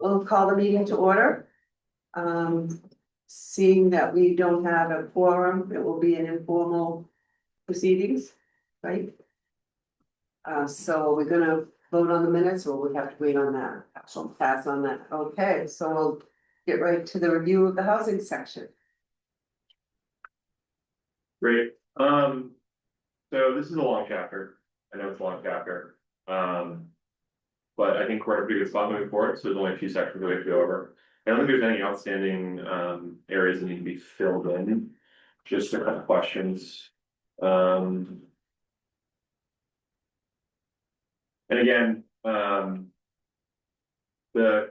We'll call the meeting to order. Seeing that we don't have a quorum, it will be an informal proceedings, right? So we're gonna vote on the minutes, or we have to wait on that? So pass on that. Okay, so we'll get right to the review of the housing section. Great, so this is a long chapter, I know it's a long chapter, but I think we're at a pretty good spot moving forward, so there's only a few sections that we have to go over. I don't think there's any outstanding, areas that need to be filled in, just a couple questions. And again, the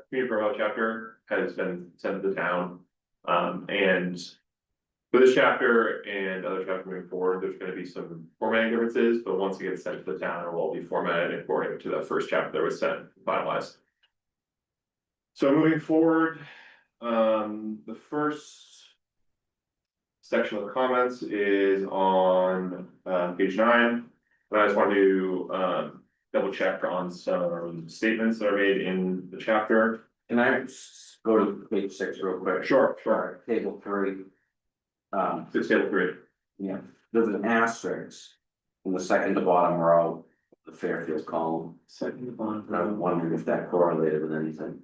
community profile chapter has been sent to the town, and for this chapter and other chapters moving forward, there's gonna be some formatting differences, but once it gets sent to the town, it will be formatted according to that first chapter that was sent, finalized. So moving forward, the first section of the comments is on, page 9. And I just wanted to, double check on some statements that are made in the chapter. Can I just go to page 6 real quick? Sure. Table 3. It's table 3. Yeah, there's an asterisk in the second to bottom row, of the Fairfield column. Second to bottom. And I'm wondering if that correlated with anything.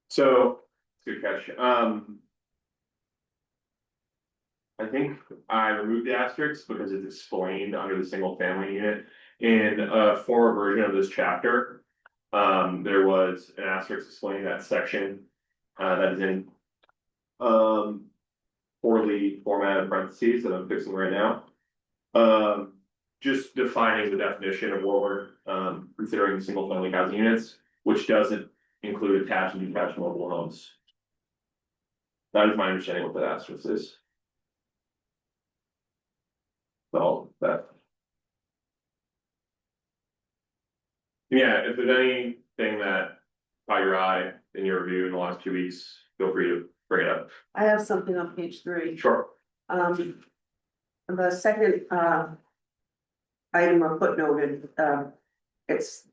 So, good catch. I think I removed the asterisk because it's explained under the single family unit. In a former version of this chapter, there was an asterisk explaining that section, that is in, poorly formatted parentheses that I'm fixing right now. Just defining the definition of what we're, considering single family housing units, which doesn't include attached and detached mobile homes. That is my understanding of what that asterisk is. So that. Yeah, if there's anything that caught your eye in your review in the last 2 weeks, feel free to bring it up. I have something on page 3. Sure. The second, item or footnoted, it's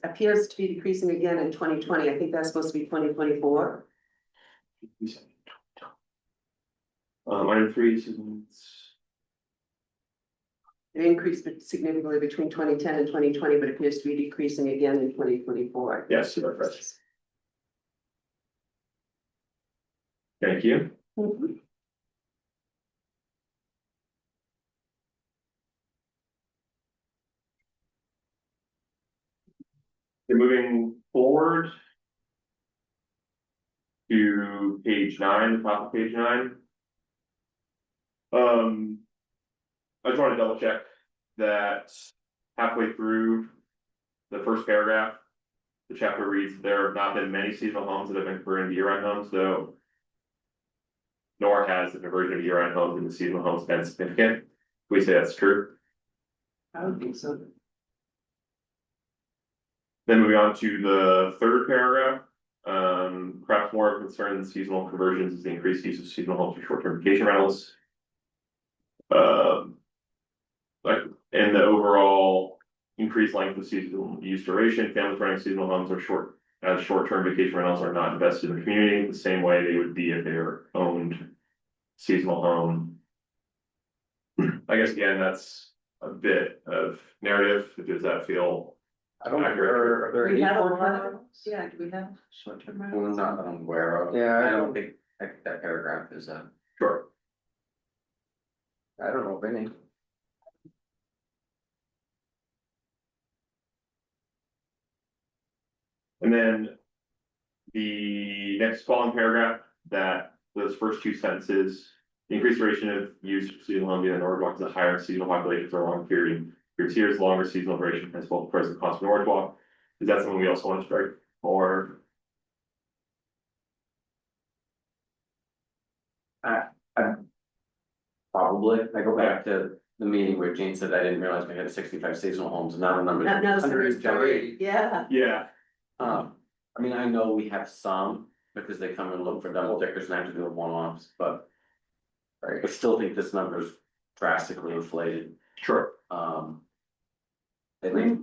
appears to be decreasing again in 2020. I think that's supposed to be 2024. Item 3 seasons. It increased significantly between 2010 and 2020, but appears to be decreasing again in 2024. Yes, you are correct. Thank you. Mhm. Okay, moving forward to page 9, the top of page 9. I just want to double check that halfway through the first paragraph, the chapter reads, there have not been many seasonal homes that have been converted into year-round homes, though nor has the conversion of year-round homes into seasonal homes been significant. Can we say that's true? I would think so. Then moving on to the third paragraph, perhaps more of concern than seasonal conversions is the increased use of seasonal homes for short-term vacation rentals. Like, and the overall increased length of seasonal use duration, families renting seasonal homes are short-term vacation rentals are not invested in the community the same way they would be if they were owned seasonal home. I guess again, that's a bit of narrative. Does that feel I don't accurate? are there We any have a short-term lot of, rentals? yeah, do we have short-term Well, rentals? not that I'm aware of. Yeah, I don't think that paragraph is Sure. I don't know of any. And then the next following paragraph, that those first 2 sentences, the increased duration of use for seasonal home in Norridgewock is a higher seasonal population for a long period. Here's longer seasonal duration as well as present cost for Norridgewock. Is that something we also want to strike? Or probably. I go back to the meeting where Jane said I didn't realize we had 65 seasonal homes, and now the number. No, so there's 3, yeah. yeah, I mean, I know we have some, because they come and look for double deckers and have to do one-offs, but. I still think this number is drastically inflated. sure. They may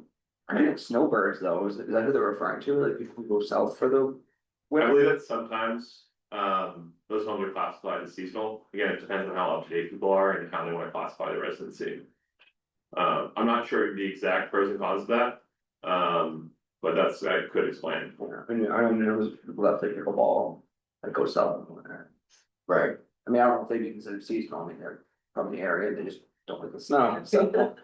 I think snowbirds though, is that who they're referring to, like people who go south for the? I winter? believe that sometimes, those homes are classified as seasonal, again, it depends on how up to date people are and how they wanna classify their residency. I'm not sure the exact pros and cons of that, but that's, I could explain. Yeah, I mean, there was people that play pickleball, that go south in the winter. Right. I mean, I don't know if they'd be considered seasonal, I mean, they're from the area, they just don't like the snow, so.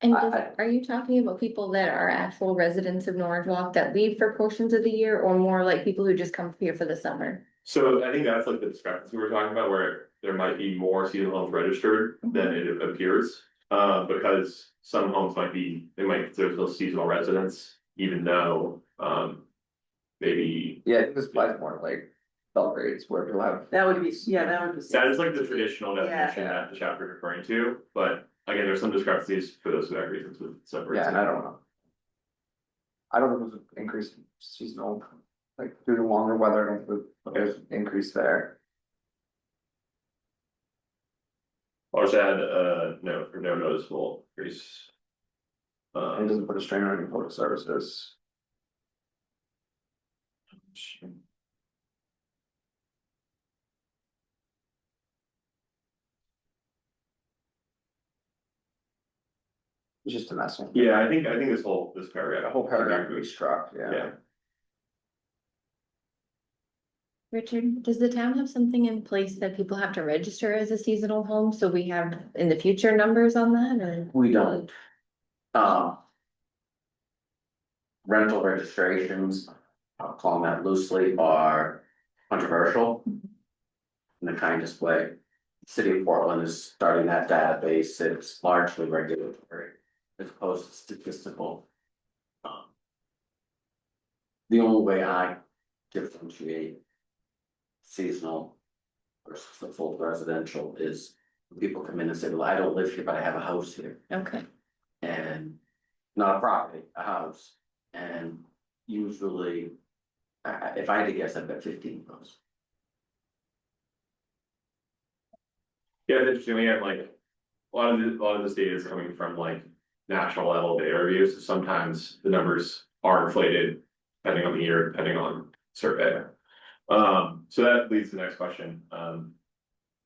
And I- are you talking about people that are actual residents of Norridgewock that leave for portions of the year, or more like people who just come here for the summer? So I think that's like the discrepancy we're talking about, where there might be more seasonal homes registered than it appears. Because some homes might be, they might consider those seasonal residents, even though, maybe. Yeah, I think this applies more to like Belgrade's where people have. That would be, yeah, that would be. That is like the traditional definition Yeah. that the chapter is referring to, but again, there's some discrepancies for those exact reasons with separate. Yeah, and I don't know. I don't know if there's an increase in seasonal, like due to longer weather, I don't think there's an increase there. I'll just add, no, for no noticeable increase. And it doesn't put a strain on any public services. It's just a mess. Yeah, I think this paragraph. The whole paragraph could be struck, yeah. Yeah. Richard, does the town have something in place that people have to register as a seasonal home, so we have in the future numbers on that, or? We don't. Um. Rental registrations, I'll call them that loosely, are controversial. In the kindest way. City of Portland is starting that database, it's largely regulatory, as opposed to statistical. The only way I differentiate seasonal versus the full residential is when people come in and say, well, I don't live here, but I have a house here. Okay, And not a property, a house, and usually, if I had to guess, I'd bet 15 of those. Yeah, it's interesting, we have like, a lot of this data is coming from like national level data reviews, so sometimes the numbers are inflated. Depending on the year, depending on survey. So that leads to the next question,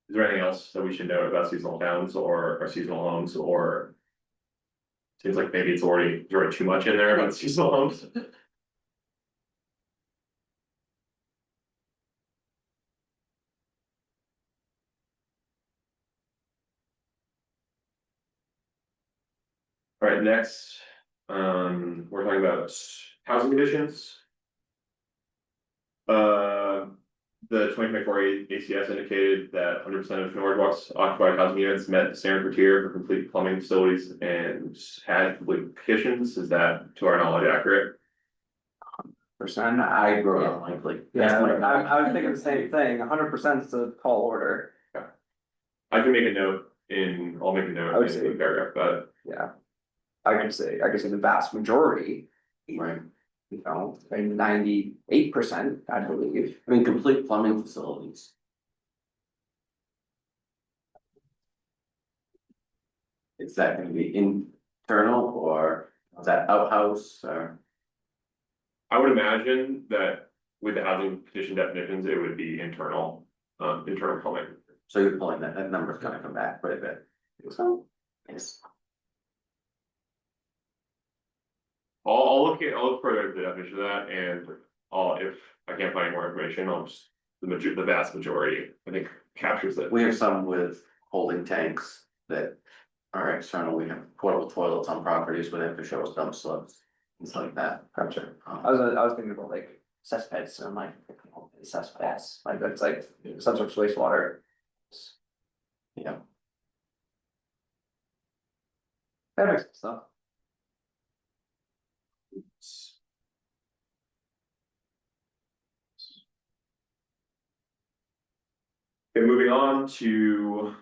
is there anything else that we should know about seasonal towns or seasonal homes, or? Seems like maybe it's already too much in there about seasonal homes. All right, next, we're talking about housing conditions. The 2024 ACS indicated that 100% of Norridgewock's occupied housing units met the standard criteria for complete plumbing facilities and had complete kitchens. Is that, to our knowledge, accurate? Percent, I Grow yeah. unlikely. Yeah, I was thinking the same thing, 100% is a tall order, I can make a note I'll make a I note would in say- the paragraph, but yeah. I could say the vast majority, Right, you know, like 98%, I believe. I mean, complete plumbing facilities. Is that gonna be internal or is that outhouse or? I would imagine that with the housing condition definitions, it would be internal plumbing. So you're pulling that number's gonna come back quite a bit. So, Yes. I'll look further at the definition of that, and if I can't find any more information, I'll just, the vast majority, I think, captures it. We have some with holding tanks that are external. We have portable toilets on properties where they have to show us dump slips. Things like that. gotcha. I was thinking about like cesspits and like cesspits, like that's like some sort of wastewater. Yeah. That makes sense though. Okay, moving on to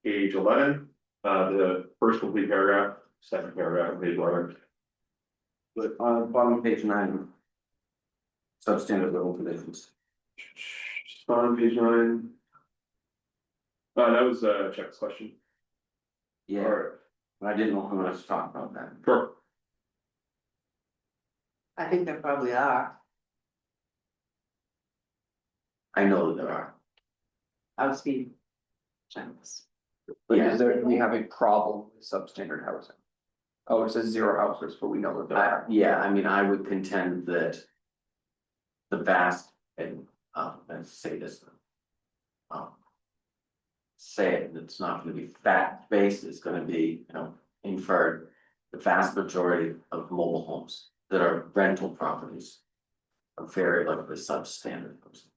page 11, the first complete paragraph, second paragraph, page 11. But on bottom of page 9. Substandard living conditions. On page 9. That was Chuck's question. Yeah, Or, I didn't know who wants to talk about that. Sure. I think there probably are. I know that there are. I was being generous. Like, Yeah. is there, we have a problem with substandard housing? Oh, it says 0 houses, but we know that there are. Yeah, I mean, I would contend that. The vast, and, let's say this. Say it, it's not gonna be fact based, it's gonna be, inferred. The vast majority of mobile homes that are rental properties. Are very likely substandard homes.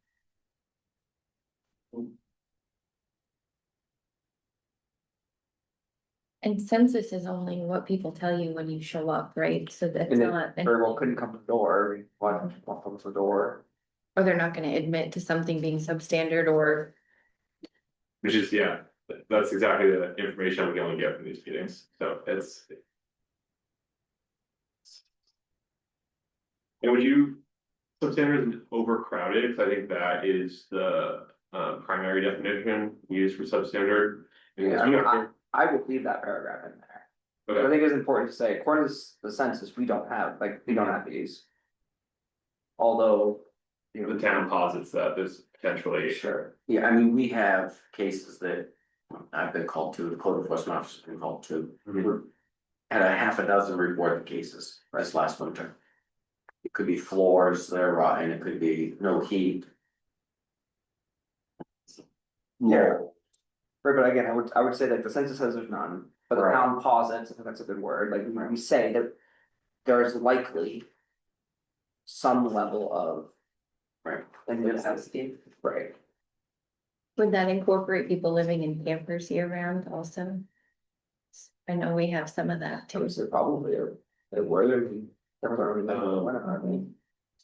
And census is only what people tell you when you show up, right? So that's And it not, very well couldn't come to the door, why don't you walk up to the door? or they're not gonna admit to something being substandard or. Which is, yeah, that's exactly the information we only get from these meetings, so it's. And would you, substandard is overcrowded, 'cause I think that is the primary definition used for substandard. Because we got- I would leave that paragraph in there. But I Okay, think it's important to say, according to the census, we don't have these. Although. the town posits that there's potentially, Sure, Yeah, I mean, we have cases that I've been called to, the code enforcement officer's been called to. Mhm. Had a half a dozen reported cases this last winter. It could be floors that are rotten, it could be no heat. yeah, right, but again, I would say that the census says there's none, but the Right. town posits, I think that's a good word, like, when we say that. There is likely. Some level of. Right. Intensity, right, Would that incorporate people living in campers year round also? I know we have some of that I too. would say probably, or were there really.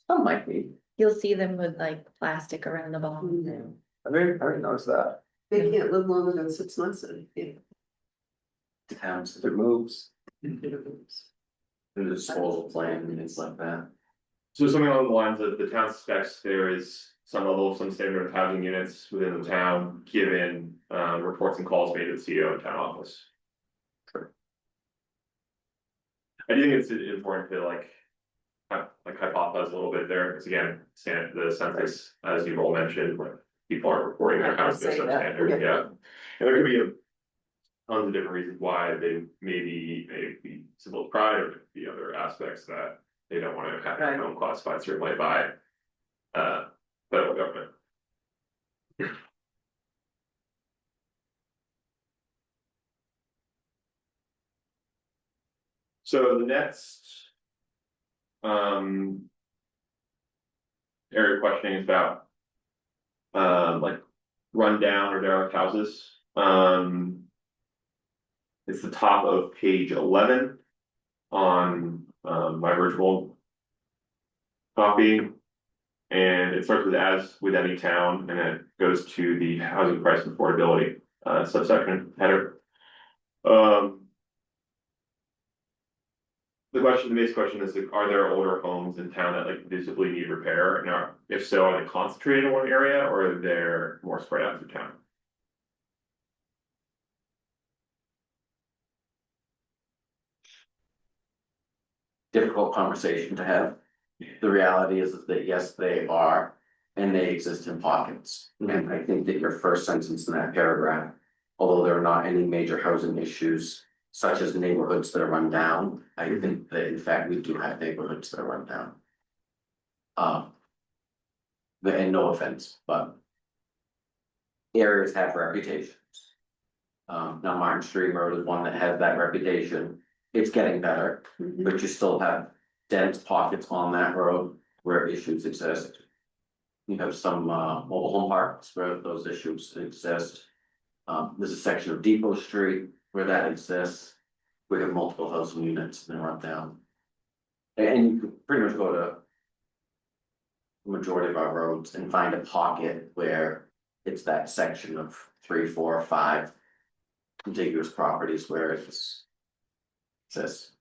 Some might be. You'll see them with like plastic around the bottom. I didn't notice that, They can't live longer than 6 months in Towns, if it moves. the disposal plan and things like that. so something along the lines of the town suspects there is some level of some standard of housing units within the town, given reports and calls made to the CEO and town office. I do think it's important to like hypothesize a little bit there, because again, the census, as you've all mentioned, like people aren't reporting their I house to say some that, standard, yeah. yeah. And there could be tons of different reasons why they maybe simple pride, or could be other aspects that they don't want to have their Right. home classified certainly by federal government. So the next area of questioning is about like rundown or derelict houses. It's the top of page 11 on my virtual copy. And it starts with as with any town, and it goes to the housing price and affordability subsection header. The base question is, like, are there older homes in town that like visibly need repair? And if so, are they concentrated in one area, or are they more spread out through town? Difficult conversation to have. The reality is that yes, they are, and they exist in pockets. And I think that your first sentence in that paragraph, although there are not any major housing issues. Such as neighborhoods that are run down, I think that in fact we do have neighborhoods that are run down. And no offense, but. Areas have reputations. Now Martin Street Road is one that has that reputation, it's getting better, but you still have dense pockets on that road where issues exist. You have some mobile home parks where those issues exist. There's a section of Depot Street where that exists. We have multiple housing units and run down. And you can pretty much go to. The majority of our roads and find a pocket where it's that section of 3, 4, 5. Contiguous properties where it's. Exists.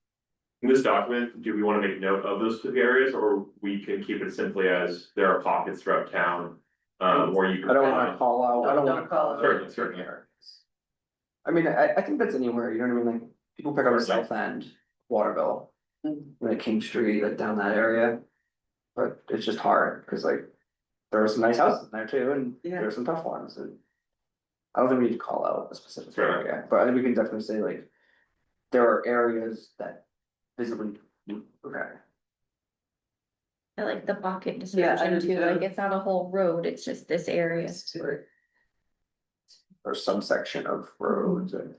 In this document, do we want to make note of those specific areas, or we can keep it simply as there are pockets throughout town? Where you can I don't wanna find- call out, I don't wanna Don't call call out. out. Certainly. I mean, I think that's anywhere, you know what I mean, like, people pick up the south end, Waterville. Mm. Like King Street, like down that area. But it's just hard, cause like, there are some nice houses in there too, and Yeah. there are some tough ones, and. I don't think we need to call out a specific Sure. area, but I think we can definitely say like. There are areas that visibly, okay, I like the pocket Yeah, I description do too, too. like it's not a whole road, it's just this area. or some section of roads and.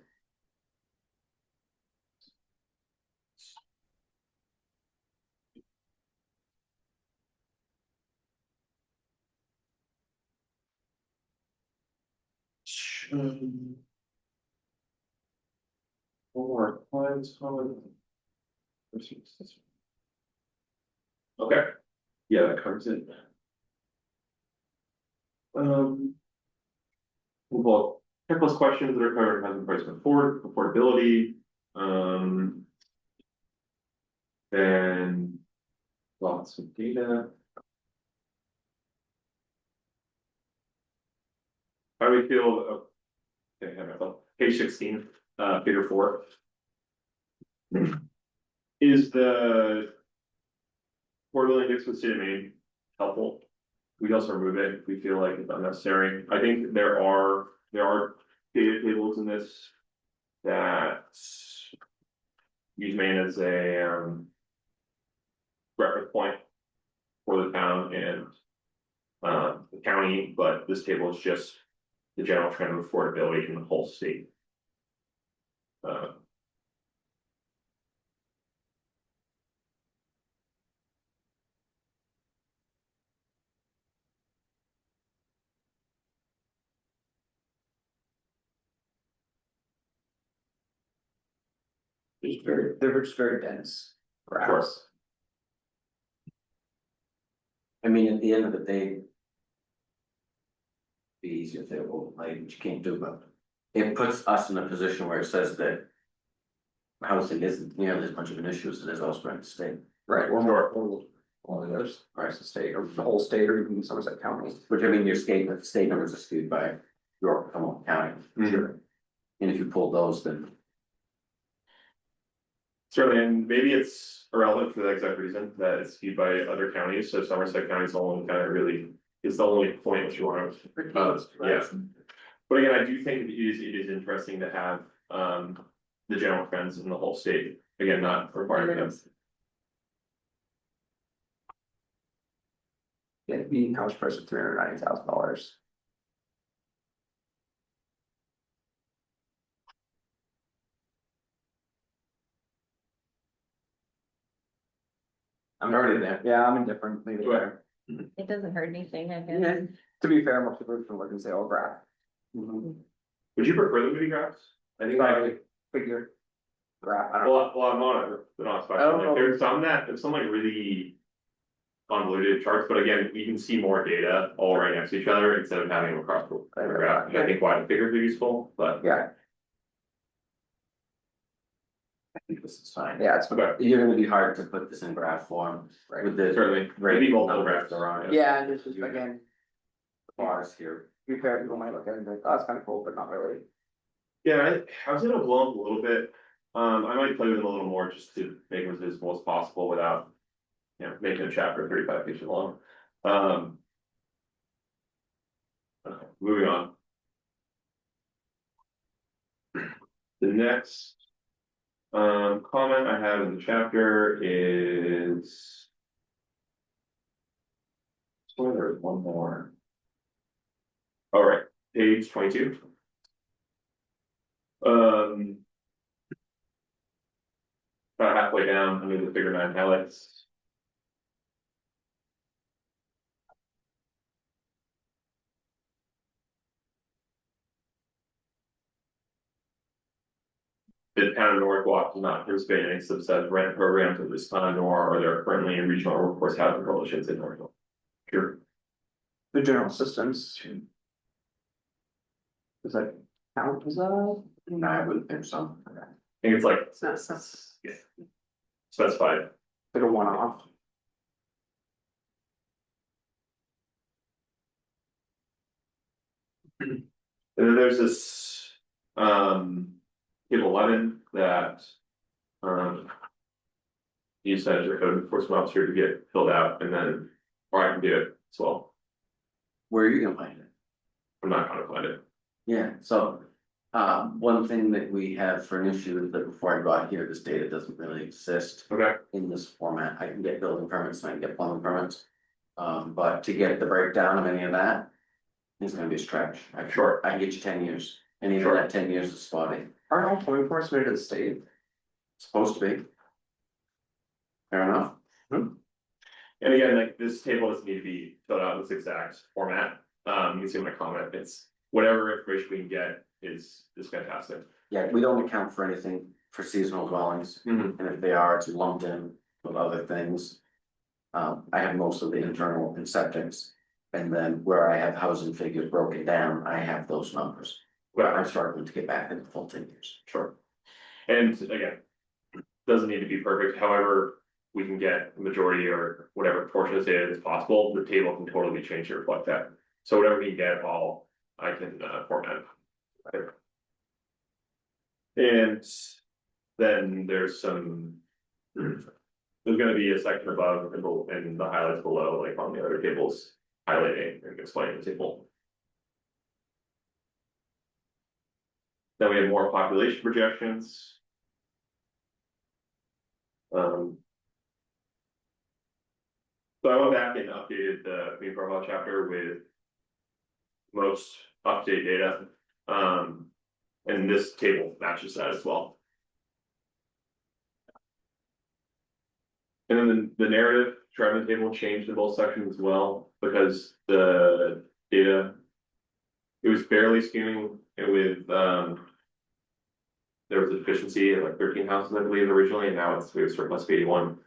Or clients, okay, yeah, that covers it. Well, checklist questions that are covered in housing price affordability, and lots of data. How do we feel? Okay, I have page 16, figure 4. Is the affordability index with state of Maine helpful? We also remove it if we feel like it's unnecessary. I think there are data tables in this that use Maine as a reference point for the town and the county, but this table is just the general trend of affordability in the whole state. They're just very dense graphs. I mean, at the end of the day. Be easier if they were like, which you can't do, but it puts us in a position where it says that. Housing isn't nearly as much of an issue as it is elsewhere in the state, Right, or Sure. more, all the others, across the state, or the whole state, or even Somerset County. which I mean, your state numbers are skewed by York, Cumberland County. Sure. And if you pull those, then Certainly, and maybe it's irrelevant for the exact reason that it's skewed by other counties, so Somerset County is the only kind of really is the only point that you want to. Yeah. But again, I do think it is interesting to have the general trends in the whole state, again, not requiring them. Yeah, median house price of $390,000. I'm already there. Yeah, I'm indifferent, leave it Go there. It doesn't hurt anything, I Yeah, guess. To be fair, most people are gonna look and say, oh, graph. Would you prefer the movie graphs? I think Sorry, figure. Graph, I don't know. well, I'm on it, but not I don't especially, know. like, there's some like really. Convoluted charts, but again, we can see more data all right next to each other instead of having them across the graph, and I think why the figures are useful, but. Yeah, I think this is fine. yeah, it's, Okay, You're gonna be hard to put this in graph form right. with the. certainly, Great maybe multiple numbers graphs. around it. Yeah, and it's just, again, Bars here. to be fair, people might look at it and be like, oh, that's kind of cool, but not really. Yeah, I was gonna blow up a little bit, I might play with them a little more just to make them as visible as possible without. You know, making a chapter 35 pages long. Okay, moving on. The next comment I have in the chapter is. So there's one more. All right, page 22. About halfway down, under the figure 9 highlights. The town of Norridgewock does not participate in any subset rent programs of this kind, nor are there currently in regional workforce housing coalitions in Norridgewock. Sure. The general assistance. Does that count as a? No, I wouldn't think so. I think it's like it's not sus. yeah, specified. Like a one-off? And then there's this table 11 that. You sent as your code enforcement officer to get filled out and then, or I can do it as well. Where are you gonna find it? I'm not gonna find it. Yeah, so, one thing that we have for an issue is that before I got here, this data doesn't really exist Okay, in this format. I can get building permits and I can get plumbing permits. But to get the breakdown of any of that is gonna be a stretch. Sure. I can get you 10 years, and even Sure. that 10 years is spotty, Aren't all plumbing permits made to the state? supposed to be. Fair enough. and again, like this table doesn't need to be filled out in this exact format. You can see my comment, it's whatever information we can get is fantastic. Yeah, we don't account for anything for seasonal dwellings, and if they are, it's lumped in with other things. I have most of the internal and septics, and then where I have housing figures broken down, I have those numbers. But I'm struggling to get back into full 10 years. Sure. And again, doesn't need to be perfect, however, we can get the majority or whatever portion of data is possible, the table can totally be changed to reflect that. So whatever we can get, I can format. And then there's some. There's gonna be a section above and the highlights below, like on the other tables, highlighting and explaining the table. Then we have more population projections. So I went back and updated the community profile chapter with most up-to-date data. And this table matches that as well. And then the narrative driving the table changed in both sections as well, because the data. It was barely skewing it with, there was a deficiency at like 13 houses, I believe, originally, and now we have surplus of 81.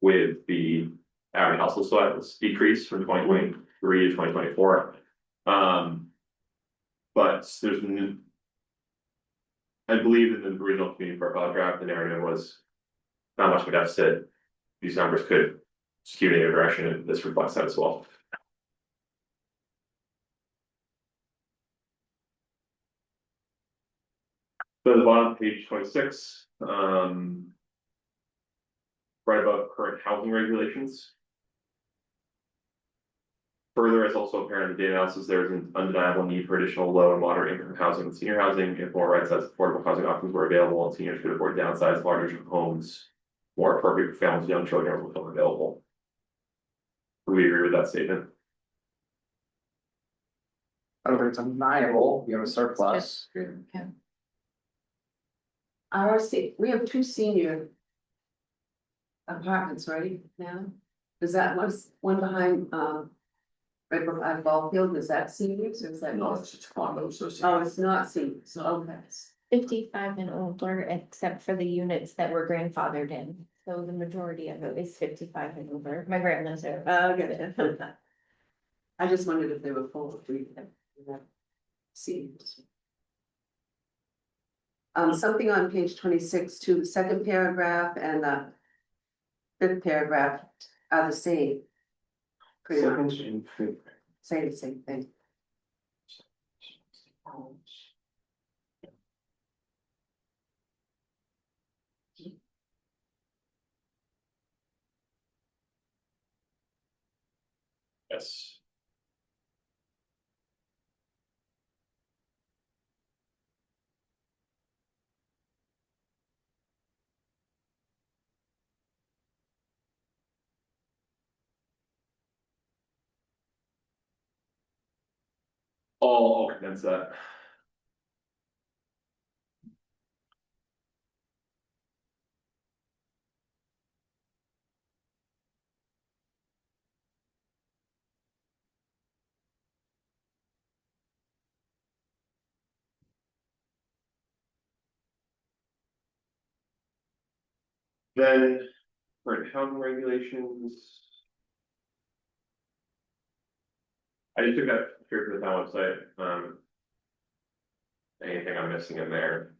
With the average household size decrease from 2023 to 2024. But there's I believe in the original community profile draft, the narrative was not much of a deficit. These numbers could skew in either direction, and this reflects that as well. So at the bottom of page 26, right above current housing regulations. Further, it's also apparent in the data analysis, there is an undeniable need for additional low and moderate income housing and senior housing. If more right-sized affordable housing options were available and seniors could afford downsized larger homes, more appropriate for families with young children will become available. Do we agree with that statement? I don't think it's undeniable, you have a surplus. Yeah. We have 2 senior. Apartments right now, is that one behind, right behind ball field, is that seniors or is that? No, it's just condos, so. Oh, it's not seniors, okay. 55 and older, except for the units that were grandfathered in. So the majority of it is 55 and over. My grandma's there. Okay. I just wondered if they were full of seniors. Something on page 26 too, the second paragraph and the 5th paragraph are the same. Pretty much, say the same thing. Yes. I'll condense that. Then, for housing regulations. I just took that here from the town website, anything I'm missing in there?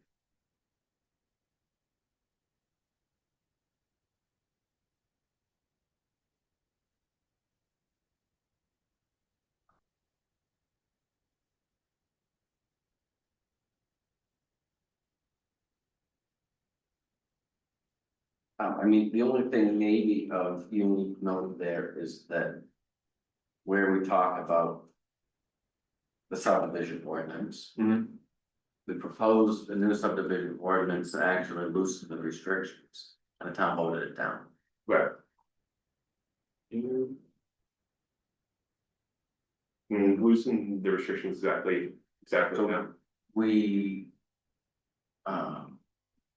I mean, the only thing maybe of unique note there is that. Where we talk about. The subdivision ordinance. Mhm. We proposed a new subdivision ordinance that actually loosened the restrictions, and the town voted it down. Right. Loosen the restrictions exactly So- now. We.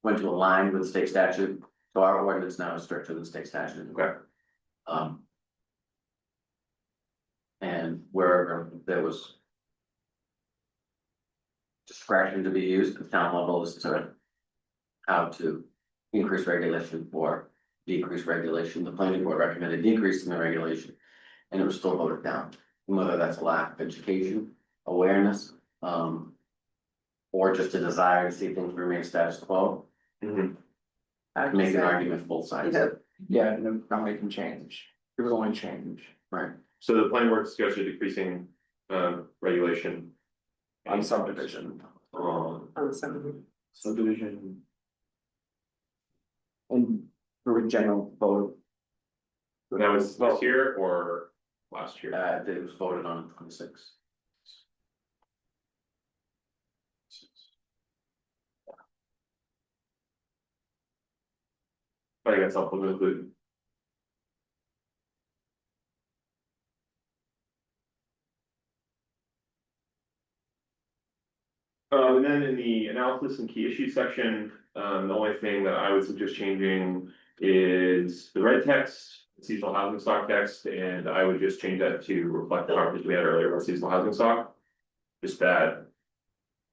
Went to align with state statute, so our ordinance now is stricter than state statute. Okay. Um. And wherever there was. Discretion to be used at the town level as to. How to increase regulation or decrease regulation, the planning board recommended decreasing the regulation. And it was still voted down, whether that's a lack of education, awareness, or just a desire to see things remain status quo. Mhm. I can make an argument for both sides. Yeah. Yeah, no, not making change, it was only change Right, So the planning board suggested decreasing regulation. on subdivision. On some, Subdivision. And for a general vote, That was this year or last year? it was voted on in 26. I think that's helpful to include. And then in the analysis and key issue section, the only thing that I would suggest changing is the red text, seasonal housing stock text, and I would just change that to reflect the conversation we had earlier about seasonal housing stock. Just that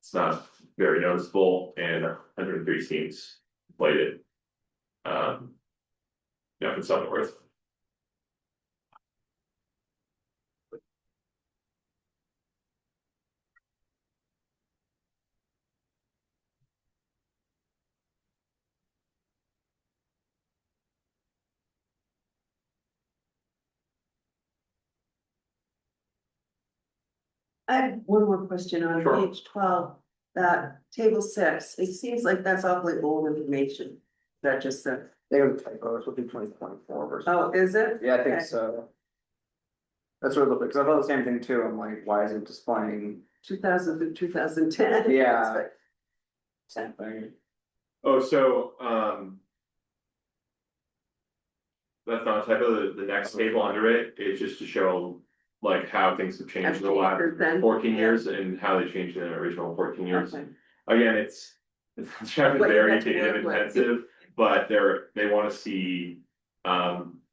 it's not very noticeable and 103 seems inflated. Yeah, for something worth. I have one more question on Sure. page 12, that table 6, it seems like that's awfully old information. Is that just the, they have a typo, it's looking 2024 versus. oh, is it? Yeah, I think Okay. so. That's what it looked like, cause I thought the same thing too, I'm like, why is it displaying? 2000 to 2010. Yeah. Same thing. Oh, so, that's not a typo, the next table under it is just to show. Like how things have changed in the last Then, 14 yeah. years and how they changed in the original 14 years. Okay. Again, it's chapter What you very have to data work with. intensive, but they want to see.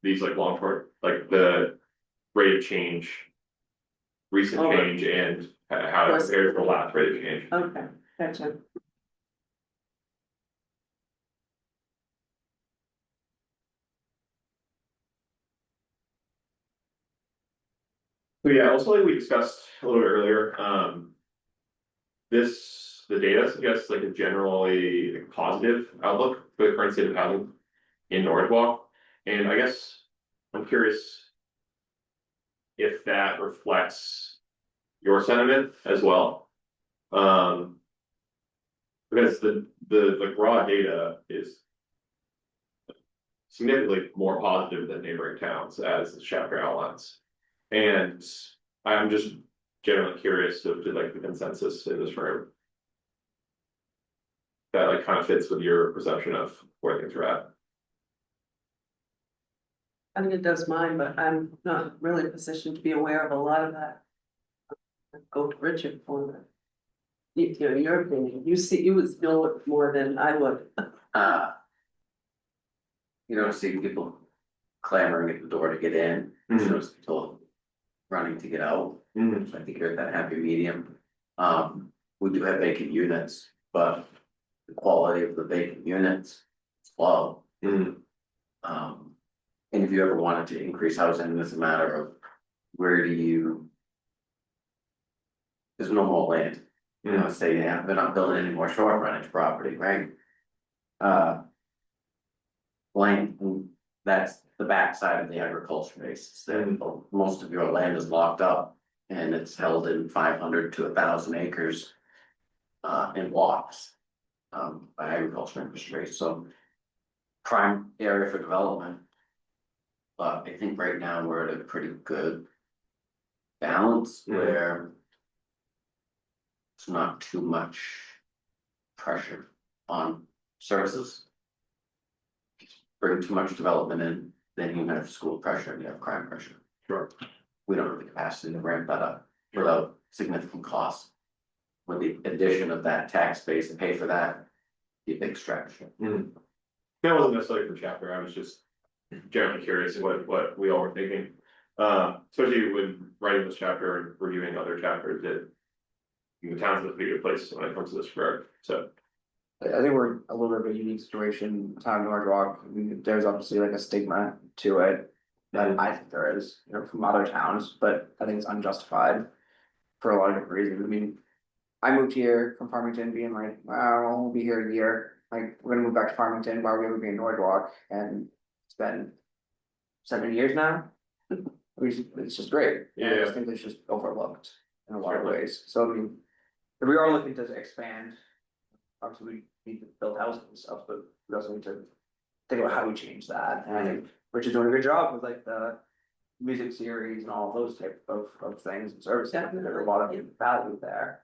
These like long term, like the rate of change. Recent Over. change and how it compares to the last rate of change. Okay, gotcha. So yeah, also like we discussed a little bit earlier, the data suggests like a generally like, positive outlook for the current state of housing in Norridgewock. And I guess I'm curious if that reflects your sentiment as well. Because the raw data is significantly more positive than neighboring towns as the chapter outlines. And I'm just generally curious to like the consensus in this room. That like kind of fits with your perception of where things are at. I think it does mine, but I'm not really in a position to be aware of a lot of that. Go to Richard for that. You know, your opinion, you would know it more than I would. You don't see people clamoring at the door to get in, you Mhm. don't see people running to get out. Mhm. So I think you're at that happy medium. We do have vacant units, but the quality of the vacant units is low. Mhm. And if you ever wanted to increase housing, it's a matter of where do you? There's no more land, you know, say, yeah, they're not building any more short frontage property, right? Land, that's the backside of the agriculture base, then most of your land is locked up. And it's held in 500 to 1,000 acres. In blocks. By agriculture industry, so. prime area for development. But I think right now we're at a pretty good balance where it's not too much pressure on services. Bring too much development in, then you have school pressure and you have crime pressure. Sure. We don't have the capacity to ramp that up without significant costs. With the addition of that tax base to pay for that, be a big stretch. That wasn't necessarily for chapter, I was just generally curious what we all were thinking. Especially when writing this chapter and reviewing other chapters, that the town's in a pretty good place when it comes to this regard, so. I think we're a little bit of a unique situation, town of Norridgewock. I mean, there's obviously like a stigma to it. That I think there is, you know, from other towns, but I think it's unjustified. For a lot of different reasons, I mean. I moved here from Farmington being like, wow, we'll be here a year, like, we're gonna move back to Farmington, why are we gonna be in Norridgewock? And it's been 7 years now. It's just great. And I just think it's just overlooked in a lot of ways, so I mean. If we are looking to expand, obviously we need to build houses and stuff, but we also need to think about how we change that, and I think Rich is doing a good job with like the. Music series and all those type of things and services, there's a lot of value there.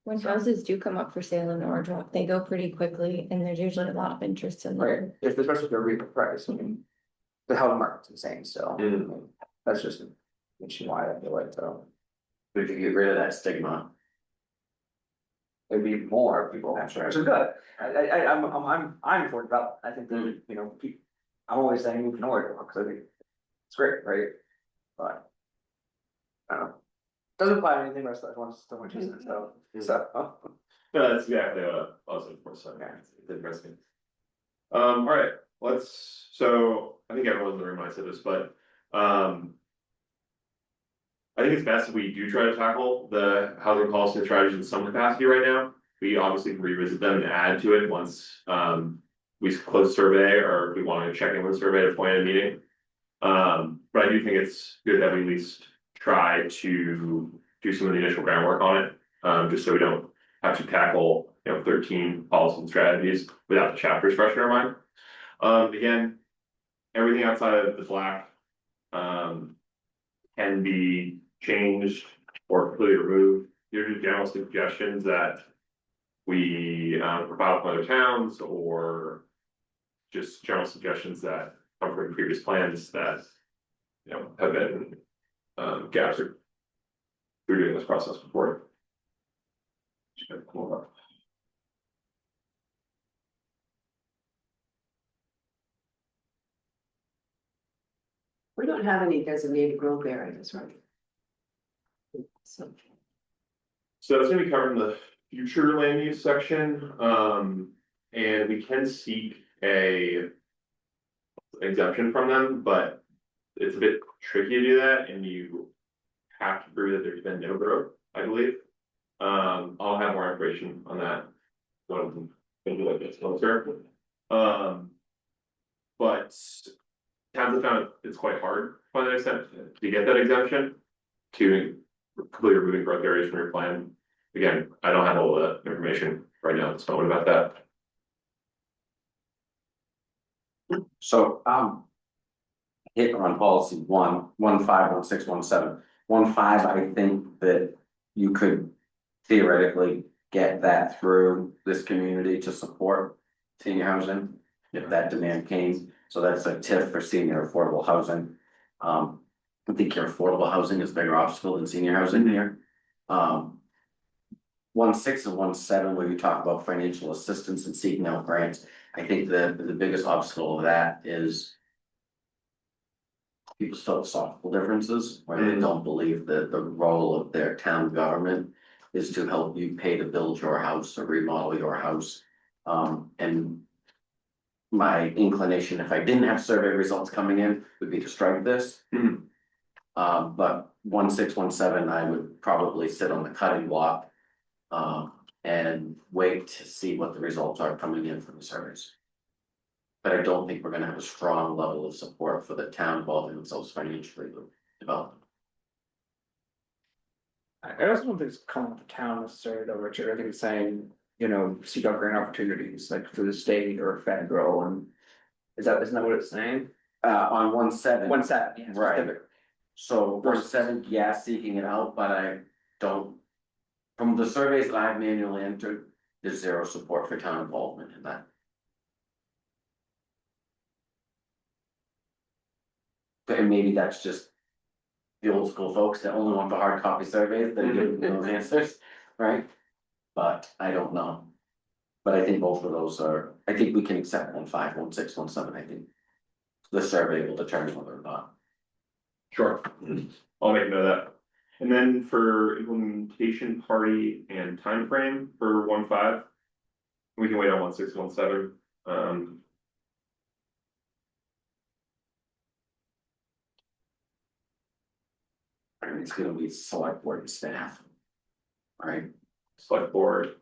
When houses do come up for sale in Norridgewock, they go pretty quickly and there's usually a lot of interest in Right, them. if especially if they're reasonable price, I mean, the housing market's insane still. I mean, that's just nationwide, I feel like, so. But if you get rid of that stigma, There'd be more people, That's right. which is good, I'm for development, I think that, you know, I'm always saying move north, because I think. It's great, right? But. I don't know. Doesn't apply to anything, rest of I want to use it, so. No, that's exactly what I was looking for, so it's interesting. Alright, so I think everyone's in the room when I said this, but I think it's best if we do try to tackle the housing policy and strategies in some capacity right now. We obviously can revisit them and add to it once we close the survey, or if we want to check in with the survey to point a meeting. But I do think it's good that we at least try to do some of the initial groundwork on it, just so we don't have to tackle, 13 policies and strategies without the chapters fresh in our mind. Again, everything outside of the black can be changed or completely removed. These are general suggestions that we provide from other towns, or just general suggestions that come from previous plans that have been gaps through doing this process before. Just gonna pull up. We don't have any designated growth areas, right? So, So it's gonna be covered in the future land use section, and we can seek a exemption from them, but it's a bit tricky to do that, and you have to prove that there's been no growth, I believe. I'll have more information on that when we get closer. But towns have found it's quite hard by that extent to get that exemption to completely removing growth areas from your plan. Again, I don't have all the information right now, so what about that? so, hit on policy 1.15, 1.6, 1.7. 1.5, I think that you could theoretically get that through this community to support senior housing, if that demand came. So that's a tip for senior affordable housing. I think your affordable housing is a bigger obstacle than senior housing here. 1.6 and 1.7, where you talk about financial assistance and seeking out grants, I think the biggest obstacle of that is people's philosophical differences, where they don't believe that the role of their town government is to help you pay to build your house or remodel your house. And my inclination, if I didn't have survey results coming in, would be to strike this. But 1.6, 1.7, I would probably sit on the cutting block. And wait to see what the results are coming in from the surveys. But I don't think we're gonna have a strong level of support for the town involving themselves financially with development. I also don't think it's calling the town necessarily though, Richard, I think it's saying, seek out grant opportunities, like through the state or federal, and isn't that what it's saying? On 1/7. 1/7, yeah. Right. specific. So 1/7, yeah, seeking it out, but I don't. From the surveys that I've manually entered, there's zero support for town involvement in that. And maybe that's just. The old school folks that only want the hard copy surveys that give those answers, right? But I don't know. But I think both of those are, I think we can accept 1/5, 1/6, 1/7, I think. The survey will determine whether or not. Sure, I'll make note of that. And then for implementation party and time frame for 1/5. We can wait on 1/6, 1/7, I mean, it's gonna be select board and staff. Right, select board,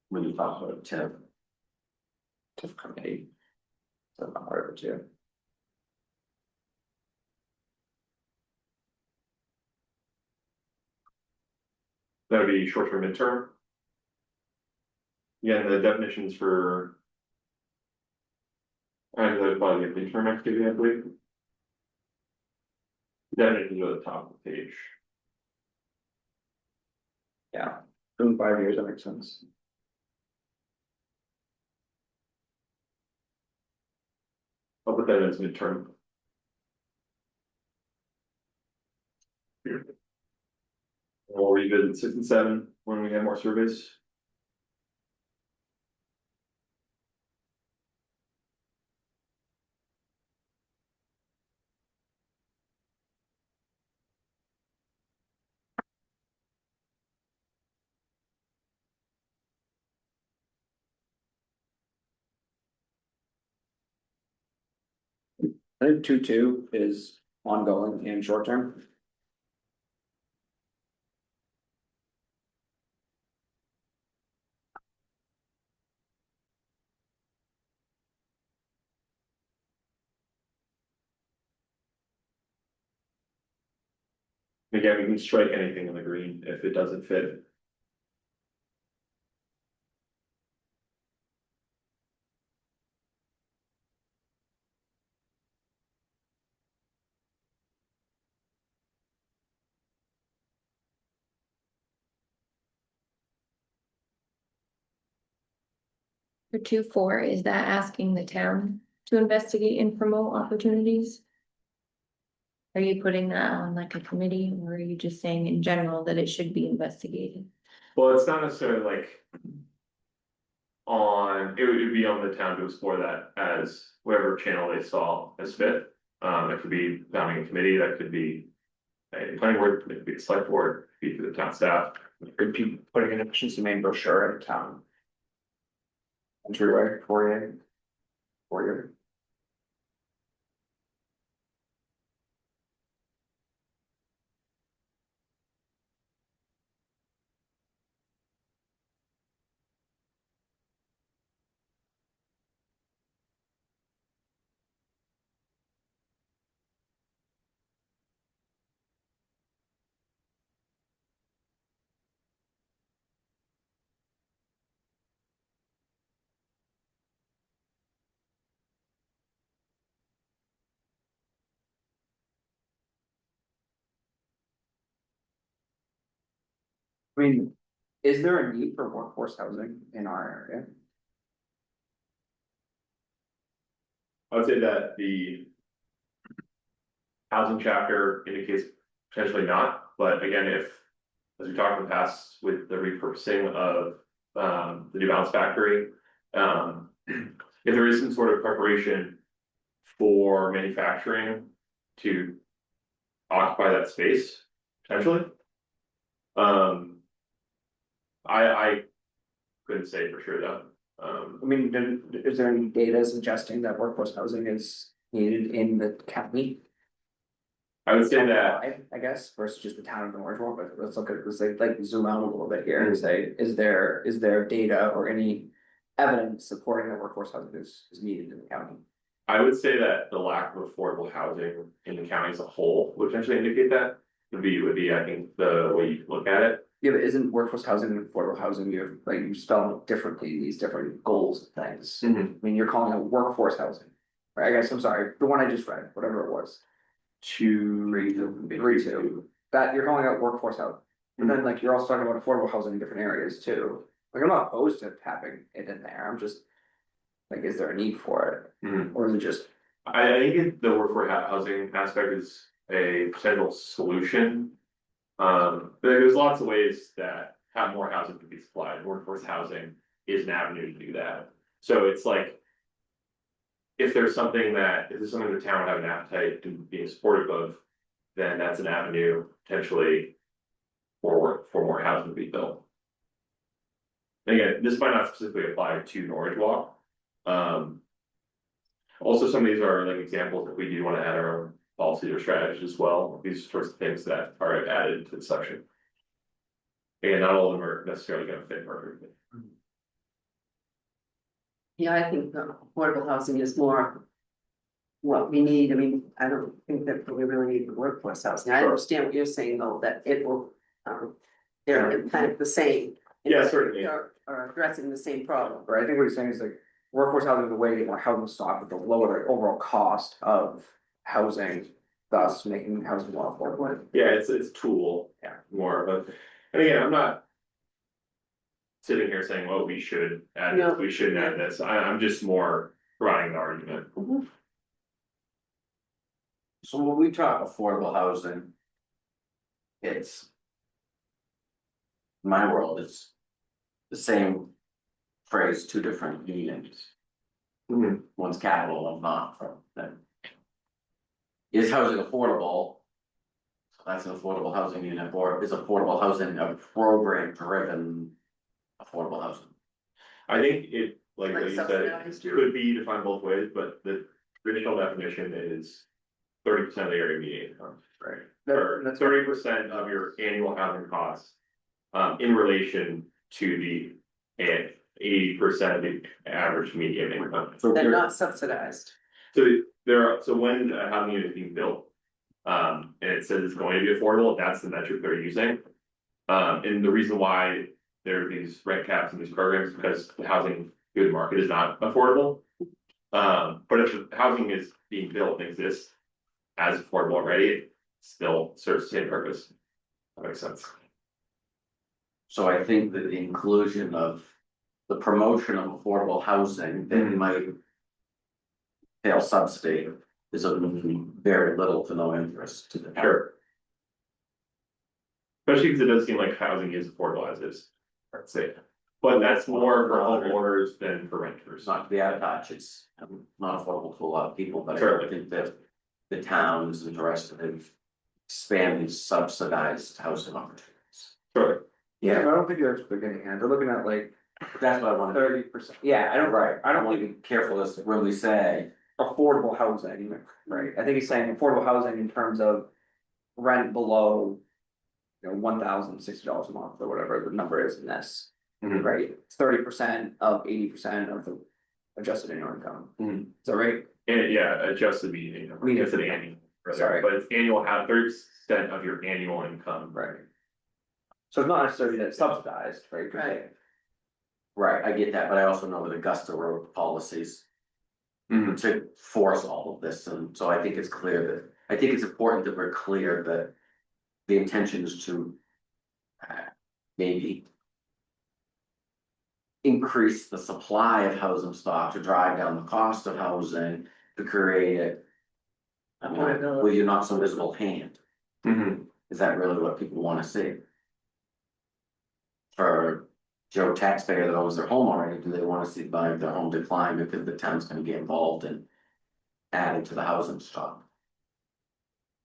when you talk about TIP, TIF committee. So I'm part of it too. that would be short term, midterm. Yeah, and the definitions for. And that'd probably be a midterm activity, I believe. Definitions are at the top of the page. Yeah, in 5 years, that makes sense. I'll put that as midterm. We'll revisit 6 and 7 when we have more surveys. I think 2.2 is ongoing and short term. Again, we can strike anything in the green if it doesn't fit. For 2.4, is that asking the town to investigate and promote opportunities? Are you putting that on like a committee, or are you just saying in general that it should be investigated? Well, it's not necessarily like. It would be on the town to explore that as whatever channel they saw as fit. It could be founding a committee, that could be. A planning board, it could be a select board, it could be for the town staff. Could be putting an efficiency main brochure in town. Entryway for you. For you. I mean, is there a need for workforce housing in our area? I would say that the. Housing chapter indicates potentially not, but again, if. As we talked in the past with the repurposing of the New Balance factory. If there is some sort of preparation for manufacturing to occupy that space, potentially. I couldn't say for sure though. I mean, is there any data suggesting that workforce housing is needed in the county? I would say that, I guess, versus just the town of Norridgewock, but let's look at, let's like zoom out a little bit here and say, is there data or any evidence supporting that workforce housing is needed in the county? I would say that the lack of affordable housing in the county as a whole would potentially indicate that. Would be, I think, the way you look at it. Yeah, but isn't workforce housing and affordable housing, you have, like, you spell it differently, these different goals and things. I Mhm. mean, you're calling it workforce housing, right? I guess, I'm sorry, the one I just read, whatever it was. Three, Three, two, that you're calling out workforce housing. But then like you're also talking about affordable housing in different areas too. Like I'm not opposed to having it in there, I'm just. Like, is there a need for Mhm. it? Or is it just, I think the workforce housing aspect is a potential solution. There's lots of ways that have more housing can be supplied, workforce housing is an avenue to do that. So it's like. If there's something the town would have an appetite to being supportive of, then that's an avenue potentially. For more housing to be built. And again, this might not specifically apply to Norridgewock. Also, some of these are like examples that we do want to add our own policies or strategies as well. These sorts of things that are added to the section. Again, not all of them are necessarily going to fit perfectly. Yeah, I think affordable housing is more. What we need, I mean, I don't think that we really need the workforce housing, I Sure. understand what you're saying though, that it will. They're kind of the same. Yeah, certainly. Are addressing the same problem. or I think what he's saying is like. Workforce housing is the way to get more housing stock with the lower the overall cost of housing, thus making housing more affordable. Yeah, it's a tool. Yeah. More, but, and again, I'm not. Sitting here saying, well, we should add No. this, we shouldn't add this, I'm just more providing the argument. So when we talk affordable housing. It's. In my world, it's. The same phrase, two different meanings. Mhm. One's capital, one's not from them. Is housing affordable? So that's an affordable housing unit, or is affordable housing a program driven? Affordable housing, I think it, like Like you said, subsidized it or- could be defined both ways, but the traditional definition is. 30% of the area median income, right? Or That's 30% of your annual housing costs. In relation to the 80% of the average median income. so They're here, not subsidized. So when a housing unit is being built. And it says it's going to be affordable, that's the metric they're using. And the reason why there are these rent caps and these programs, because the housing good market is not affordable. But if the housing is being built and exists as affordable already, it still serves the same purpose. That makes sense. so I think that the inclusion of. The promotion of affordable housing that might. Fail subsidy is of very little to no interest to the town. Sure. Especially because it does seem like housing is affordable as is, let's say, but that's more for homeowners than for renters. It's not to be out of touch, it's not affordable to a lot of people, but I Certainly. don't think that. The town is interested in. Expanding subsidized housing opportunities. Sure. Yeah, but I don't think that's what they're getting at, they're looking at like That's what I wanna. 30%, yeah, I don't, I don't wanna think be careful as to when we say. affordable housing, right, I think he's saying affordable housing in terms of. Rent below. $1,060 a month or whatever the number is in this, Mhm. right, 30% of 80% of the. Adjusted annual income, Mhm. is that right? And yeah, adjusted median income, I guess an annual, rather, Sorry. but it's annual, have 30% of your annual income. Right. So it's not necessarily that it's subsidized, right? Right. Right, I get that, but I also know that Augusta wrote policies. Mhm. To force all of this, and so I think it's clear that, I think it's important that we're clear that. The intention is to. Maybe. Increase the supply of housing stock to drive down the cost of housing, to create it. I mean, with your not so visible hand, Mhm. is that really what people wanna see? For Joe taxpayer that owns their home already, do they wanna see their home decline because the town's gonna get involved in. Adding to the housing stock?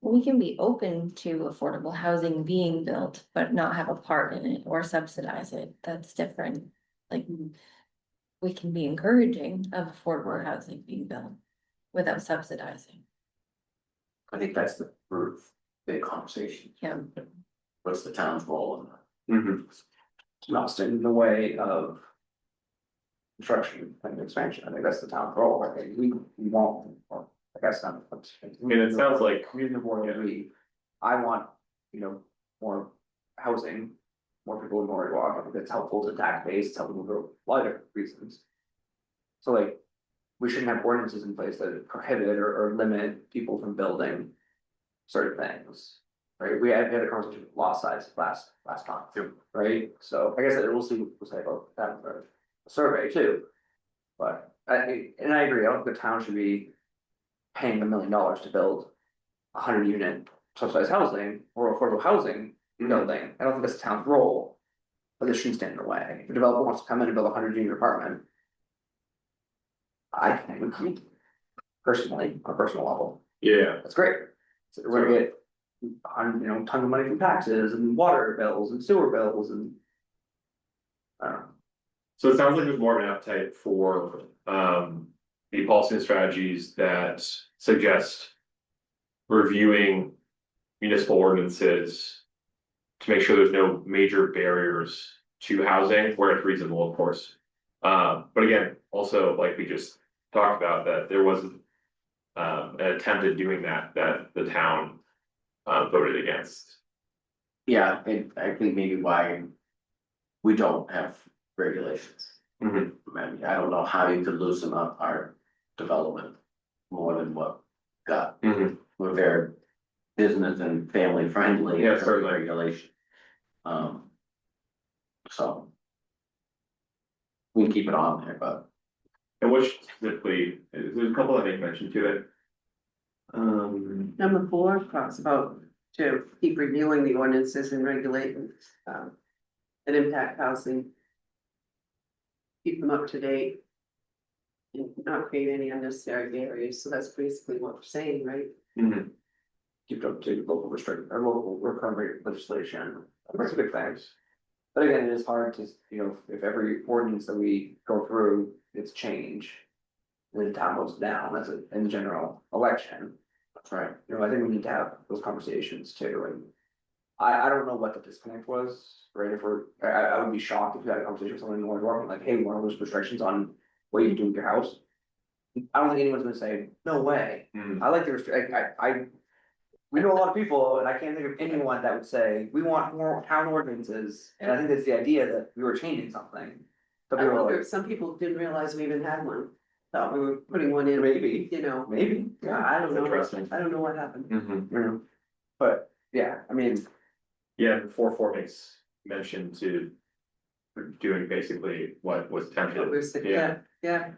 We can be open to affordable housing being built, but not have a part in it or subsidize it, that's different. Like. We can be encouraging of affordable housing being built without subsidizing, I think that's the root of big conversation, yeah. what's the town's role in that? Mhm. Not standing in the way of. Construction and expansion, I think that's the town's role, I think we won't, or I guess not. And it sounds like. Community board, Yeah. I want, more housing. more people in Norridgewock, I think that's helpful to tax base, it's helpful for a lot of different reasons. So like, we shouldn't have ordinances in place that prohibit or limit people from building certain things. Right, we had a conversation with lot size last time, right? So I guess that we'll see, we'll say about that for a survey too. But and I agree, I don't think the town should be paying $1 million to build 100-unit subsidized housing or affordable housing building. I don't think that's the town's role. But this shouldn't stand in the way. If a developer wants to come in and build a 100-unit apartment, I think personally, on a personal level, Yeah, that's great. So we're gonna get, tons of money from taxes and water bills and sewer bills and. I don't know. so it sounds like there's more of an appetite for the policy and strategies that suggest. Reviewing municipal ordinances. To make sure there's no major barriers to housing where it's reasonable, of course. But again, also like we just talked about, that there was. An attempt at doing that the town voted against. Yeah, I think maybe why we don't have regulations. Mhm. I mean, I don't know how you could loosen up our development more than what we got. Mhm. We're very business and family friendly. Yeah, in terms of certainly. Regulation. So. We can keep it on there, but And which specifically, there's a couple I think mentioned to it. Number 4 talks about to keep reviewing the ordinances and regulations, that impact housing. Keep them up to date. And not create any unnecessary barriers, so that's basically what we're saying, right? Mhm. Keep up to local restrict, or local recovery legislation, that's a big thing. But again, it is hard to, if every ordinance that we go through, it's change. Then the town goes down as in the general election, that's right. I think we need to have those conversations too, and. I don't know what the disconnect was, right, if I would be shocked if we had a conversation with someone in Norridgewock, like, hey, one of those restrictions on what you do with your house. I don't think anyone's gonna say, no way, Mhm. I like the restrict, we know a lot of people, and I can't think of anyone that would say, we want more town ordinances, and I think that's the idea that we were changing something. But I we were wonder like, if some people didn't realize we even had one, thought we were putting one in, maybe, I don't know, Interesting. I don't know what happened. Mhm. But, yeah, I mean, Yeah, the 4 makes mention to. Doing basically what was attempted. What we're saying, yeah.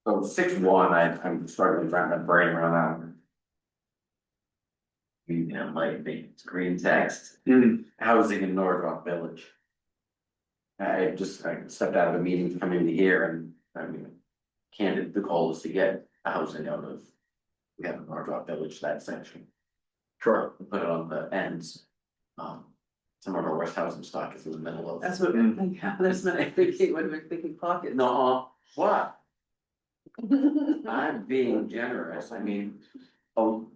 So 6.1, I'm struggling to wrap my brain around that. Like the green text, housing in Norridgewock Village. I stepped out of a meeting to come into here and, I mean, candid, the goal is to get housing out of. We have Norridgewock Village, that section, Sure. put it on the ends. Some of our West housing stock is in the middle of. That's what, that's what I'm thinking, when we're thinking pockets. No, what? I'm being generous, I mean,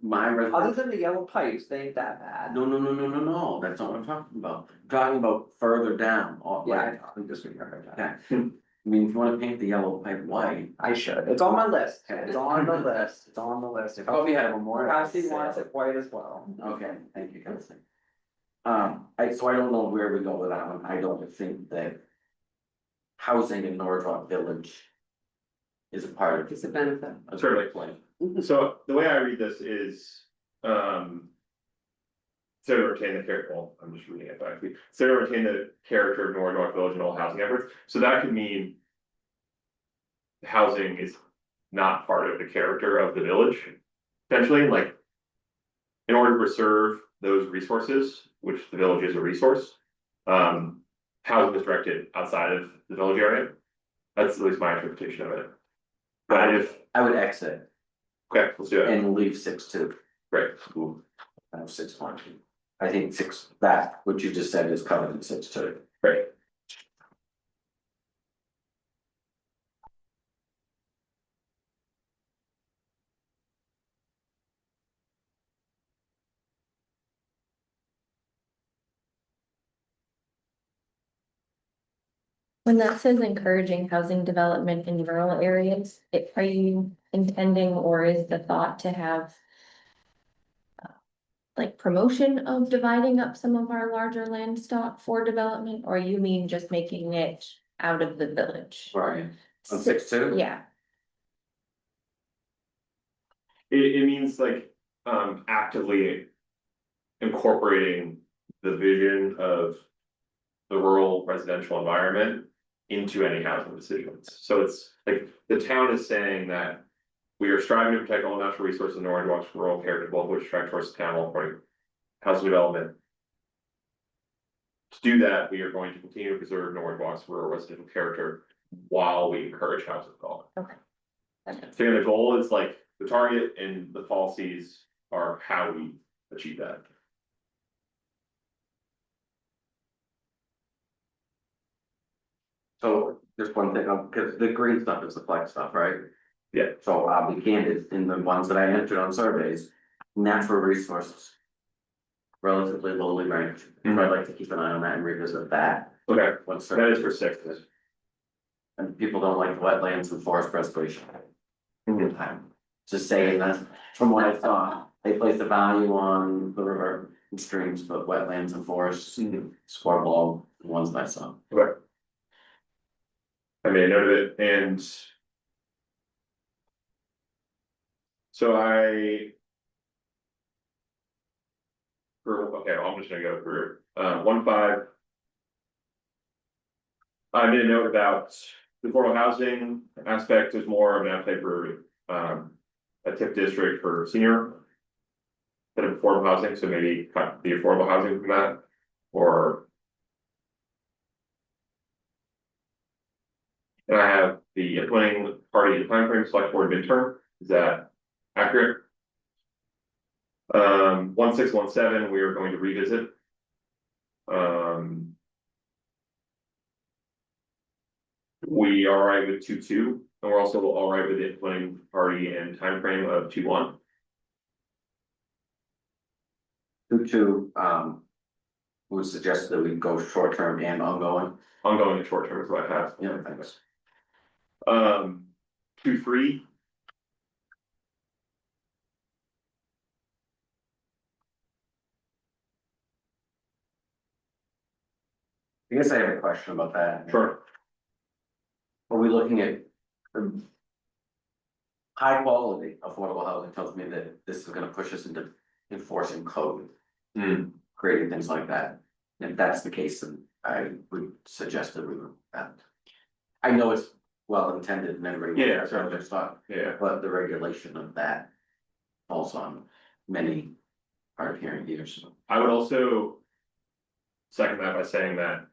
my other resolution. than the yellow pipes, they ain't that bad. No, that's not what I'm talking about. I'm talking about further down, Yeah, I'm just gonna cover that. okay. I mean, if you wanna paint the yellow pipe white. I should, it's on my list, it's on the list, it's on the list. If How about we have a more. Cassie wants it white as well. Okay, thank you, Kelsey. So I don't know where we go with that one, I don't think that. Housing in Norridgewock Village. Is a part of. It's a benefit. a Certainly. plan. So the way I read this is, so to retain the character, well, I'm just reading it back, so to retain the character of North Village and all housing efforts, so that could mean. Housing is not part of the character of the village, potentially, like. In order to preserve those resources, which the village is a resource. Housing is directed outside of the village area. That's at least my interpretation of it. But if, I would exit okay, let's do it, and leave 6.2. great. I have 6.1. I think that, what you just said is covered in 6.2. Right. When that says encouraging housing development in rural areas, are you intending or is the thought to have like promotion of dividing up some of our larger land stock for development, or you mean just making it out of the village? Right. On 6.2? Yeah, It means like, actively incorporating the vision of the rural residential environment into any housing decisions. So it's like, the town is saying that we are striving to protect all natural resources in Norridgewock's rural heritage, both of which attract towards the town while supporting housing development. To do that, we are going to continue to preserve Norridgewock's rural residential character while we encourage housing development. okay. So the goal is like, the target and the policies are how we achieve that. So just one thing, because the green stuff is the flex stuff, right? Yeah. So I'll be candid, in the ones that I entered on surveys, natural resources. Relatively lowly ranked, so I'd like to keep an eye on that and revisit that. Okay, Once that is for 6. and people don't like wetlands and forest preservation. Mhm. Just saying that, from what I saw, they place the value on the river and streams, but wetlands and forests score below the ones that I saw. Okay. I made a note of it, and so okay, I'm just gonna go through, 1.5. I made a note about the affordable housing aspect. There's more of an appetite for, a TIP district for senior. Bit of affordable housing, so maybe cut the affordable housing from that, or. And I have the implementing party timeframe select board midterm, is that accurate? 1617, we are going to revisit. We are alright with 2.2, and we're also alright with the implementing party and timeframe of 2.1. 2.2, would suggest that we go short term and ongoing. Ongoing and short term is what I have. Yeah, thanks. 2.3. I guess I have a question about that. Sure. Are we looking at? High quality affordable housing tells me that this is gonna push us into enforcing code. Creating things like that. If that's the case, then I would suggest that we would. I know it's well intended and everybody. Yeah, wants their stuff, Yeah, but the regulation of that. Falls on many hard hearing ears. I would also. Second that by saying that.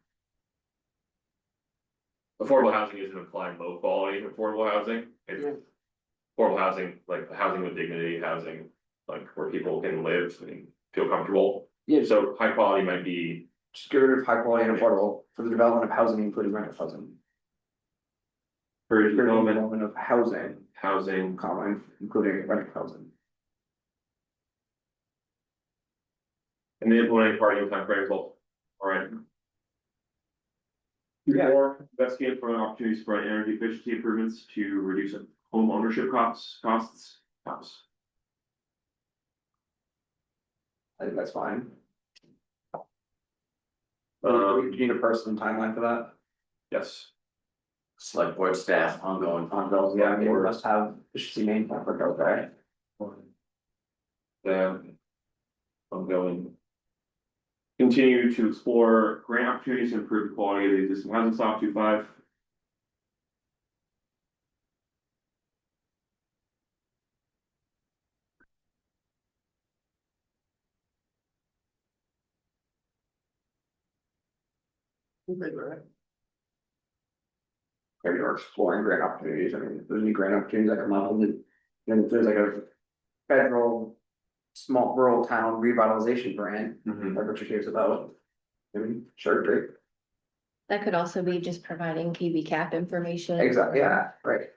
Affordable housing isn't implying low quality affordable housing, it's. Affordable housing, like housing with dignity, housing, like where people can live and feel comfortable. Yeah, So high quality might be, just get rid of high quality and affordable for the development of housing, including rental housing. for For the development, development of housing, housing, comma, including rental housing. and the implementing party and time frames, all right. Yeah. Or investigate for opportunities for energy efficiency improvements to reduce home ownership costs. I think that's fine. Um, Do you need a person timeline for that? yes, Select board staff ongoing. Yeah, I mean, we must have efficiency main plan for growth, right? then. Ongoing. Continue to explore grant opportunities to improve the quality of the existing housing stock, 2.5. Maybe we're exploring grant opportunities, I mean, if there's any grant opportunities that come up, and then if there's like a federal. small rural town revitalization grant, Mhm. that Richard hears about. I mean, sure, great, That could also be just providing PV cap information. exactly, yeah, right.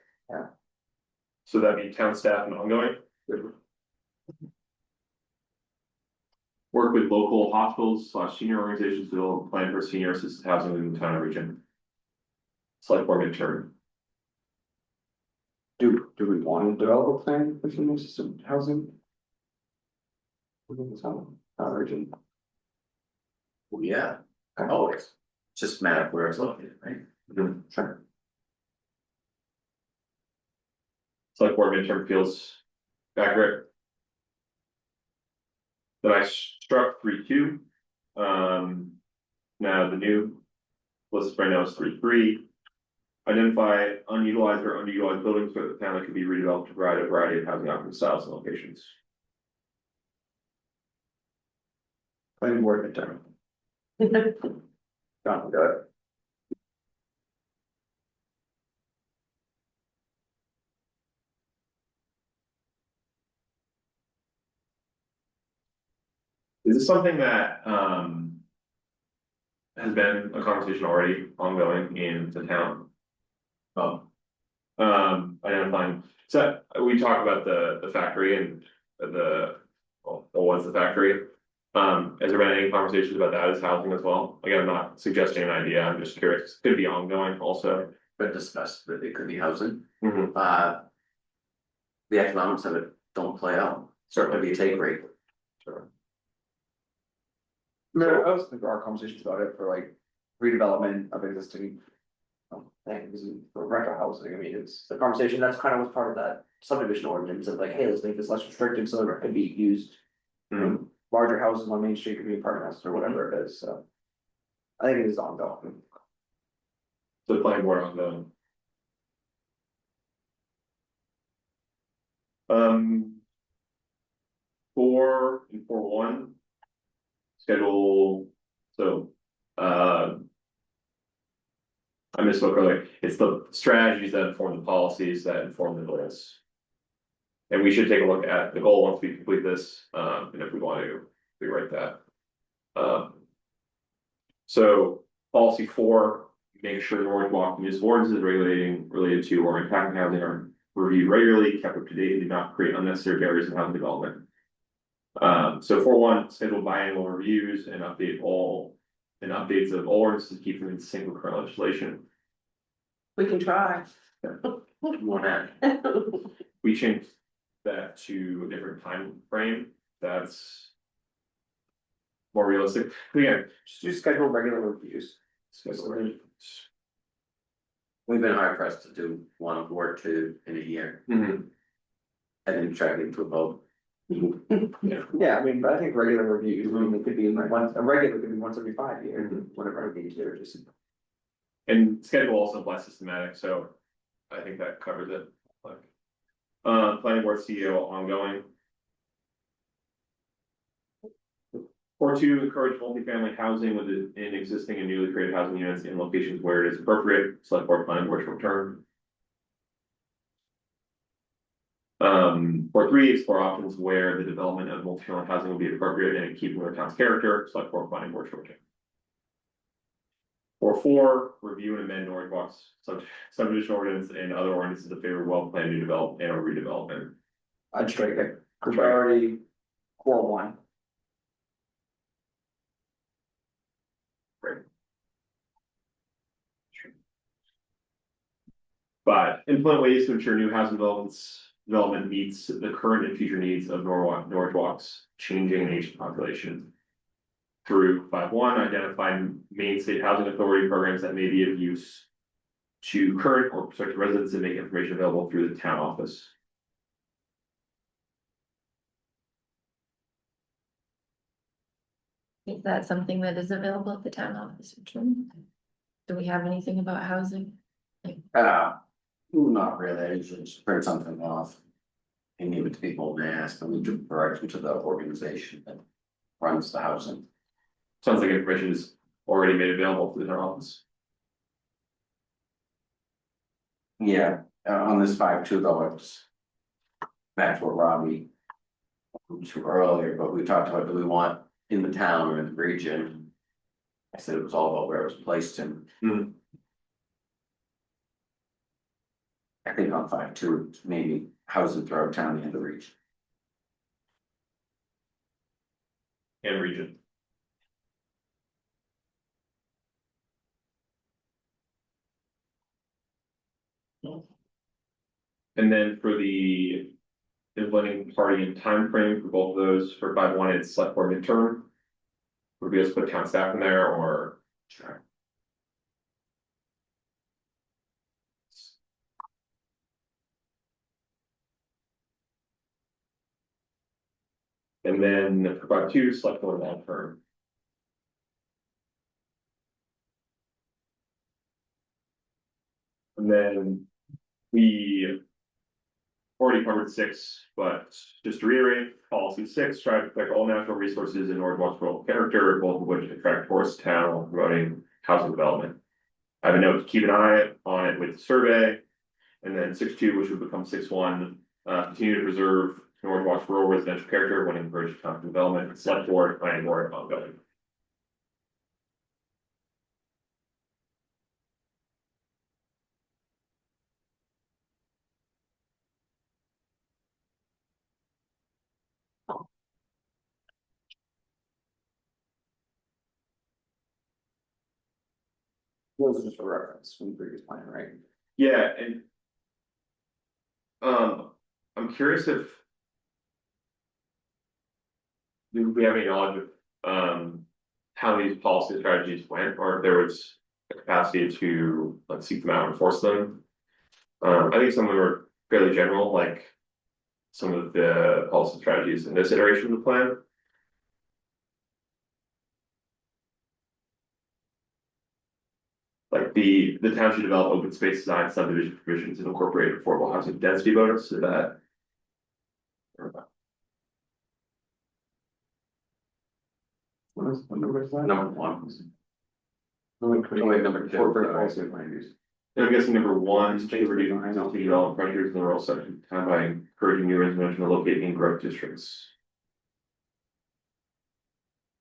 So that'd be town staff and ongoing. Work with local hospitals / senior organizations to develop a plan for senior assisted housing in the town and region. Select board midterm. Do we want to develop a plan for senior assisted housing? I think it's not urgent. Well, yeah, always, just a matter of where it's located, right? Sure. Select board midterm feels accurate. Then I struck 3.2. Now the new list right now is 3.3. Identify unutilized or underutilized buildings for the town that could be redeveloped to provide a variety of housing options, styles, and locations. Planning board midterm. Not good. Is this something that has been a conversation already ongoing in the town? Oh, Identifying, so we talked about the factory and well, what was the factory? Has there been any conversations about that as housing as well? Again, I'm not suggesting an idea, I'm just curious, could be ongoing also. been discussed, that it could be housing, Mhm. the economics of it don't play out, certainly be a take rate. Sure. No, I was thinking our conversations about it for like redevelopment of existing. Things and for rental housing, I mean, it's the conversation, that's kind of was part of that subdivision ordinance of like, hey, let's make this less restricted so that it could be used. Mhm. Larger houses on Main Street could be apartment houses or whatever it is, so. I think it is ongoing. The planning board ongoing. Um. 4 and 4.1. Schedule, so, I misspoke earlier, it's the strategies that inform the policies that inform the goals. And we should take a look at the goal once we complete this, and if we want to rewrite that. So policy 4, make sure Norridgewock municipal ordinances regulating related to or impacting housing are reviewed regularly, kept up to date, and do not create unnecessary barriers in housing development. So 4.1, schedule biannual reviews and updates of all ordinances to keep them in sync with current legislation. We can try. One at, We changed that to a different time frame. That's more realistic. Again, Just do schedule regular reviews. we've been hard pressed to do one or two in a year, Mhm. and then try to get to a vote. Yeah, I mean, but I think regular reviews, I mean, it could be once, a regular could be once every 5 years, whatever I need to, just. And schedule also applies systematic, so I think that covers it. Like, planning board CEO ongoing. 4.2, encourage multifamily housing within existing and newly created housing units in locations where it is appropriate, select board, planning board short term. 4.3, explore options where the development of multifamily housing will be appropriate and in keeping with the town's character, select board, planning board short term. 4.4, review and amend Norridgewock's subdivision ordinance and other ordinances that favor well-planned new development and or redevelopment. I'd strike it, because we're already core one. But implement ways to ensure new housing development meets the current and future needs of Norridgewock's changing and aging population. Through 5.1, identify main state housing authority programs that may be of use to current or prospective residents and make information available through the town office. Is that something that is available at the town office? Richard? Do we have anything about housing? Not really, I usually just print something off. And give it to people and ask them to direct them to the organization that runs the housing. Sounds like information is already made available to the town office. Yeah, on this 5.2 though, it's back to what Robbie too earlier, but we talked about, do we want in the town or in the region? I said it was all about where it was placed in. Hmm. I think on 5.2, maybe housing throughout town and the region. And region. And then for the implementing party and time frame for both of those, for 5.1, it's select board midterm. Would we just put town staff in there or? Sure. And then for 5.2, select board long term. And then we already covered 6, but just to reiterate, policy 6, try to protect all natural resources in Norridgewock's rural character, both of which attract tourists to town while promoting housing development. I have a note to keep an eye on it with the survey. And then 6.2, which would become 6.1, continue to preserve Norridgewock's rural residential character when encouraged economic development, select board, planning board, ongoing. Those are just a reference from the previous plan, right? Yeah, and I'm curious if do we have any knowledge of how these policy strategies went, or if there was a capacity to like seek them out and enforce them. I think some of them were fairly general, like some of the policy strategies in this iteration of the plan. Like the town should develop open space design subdivision provisions and incorporate affordable housing density bonus so that. What number is that? Number 1. Number 2. Corporate sorry. policy of land use. And I'm guessing number 1 is to reduce I know. development pressures in the rural section of town by encouraging new residential to locate in growth districts.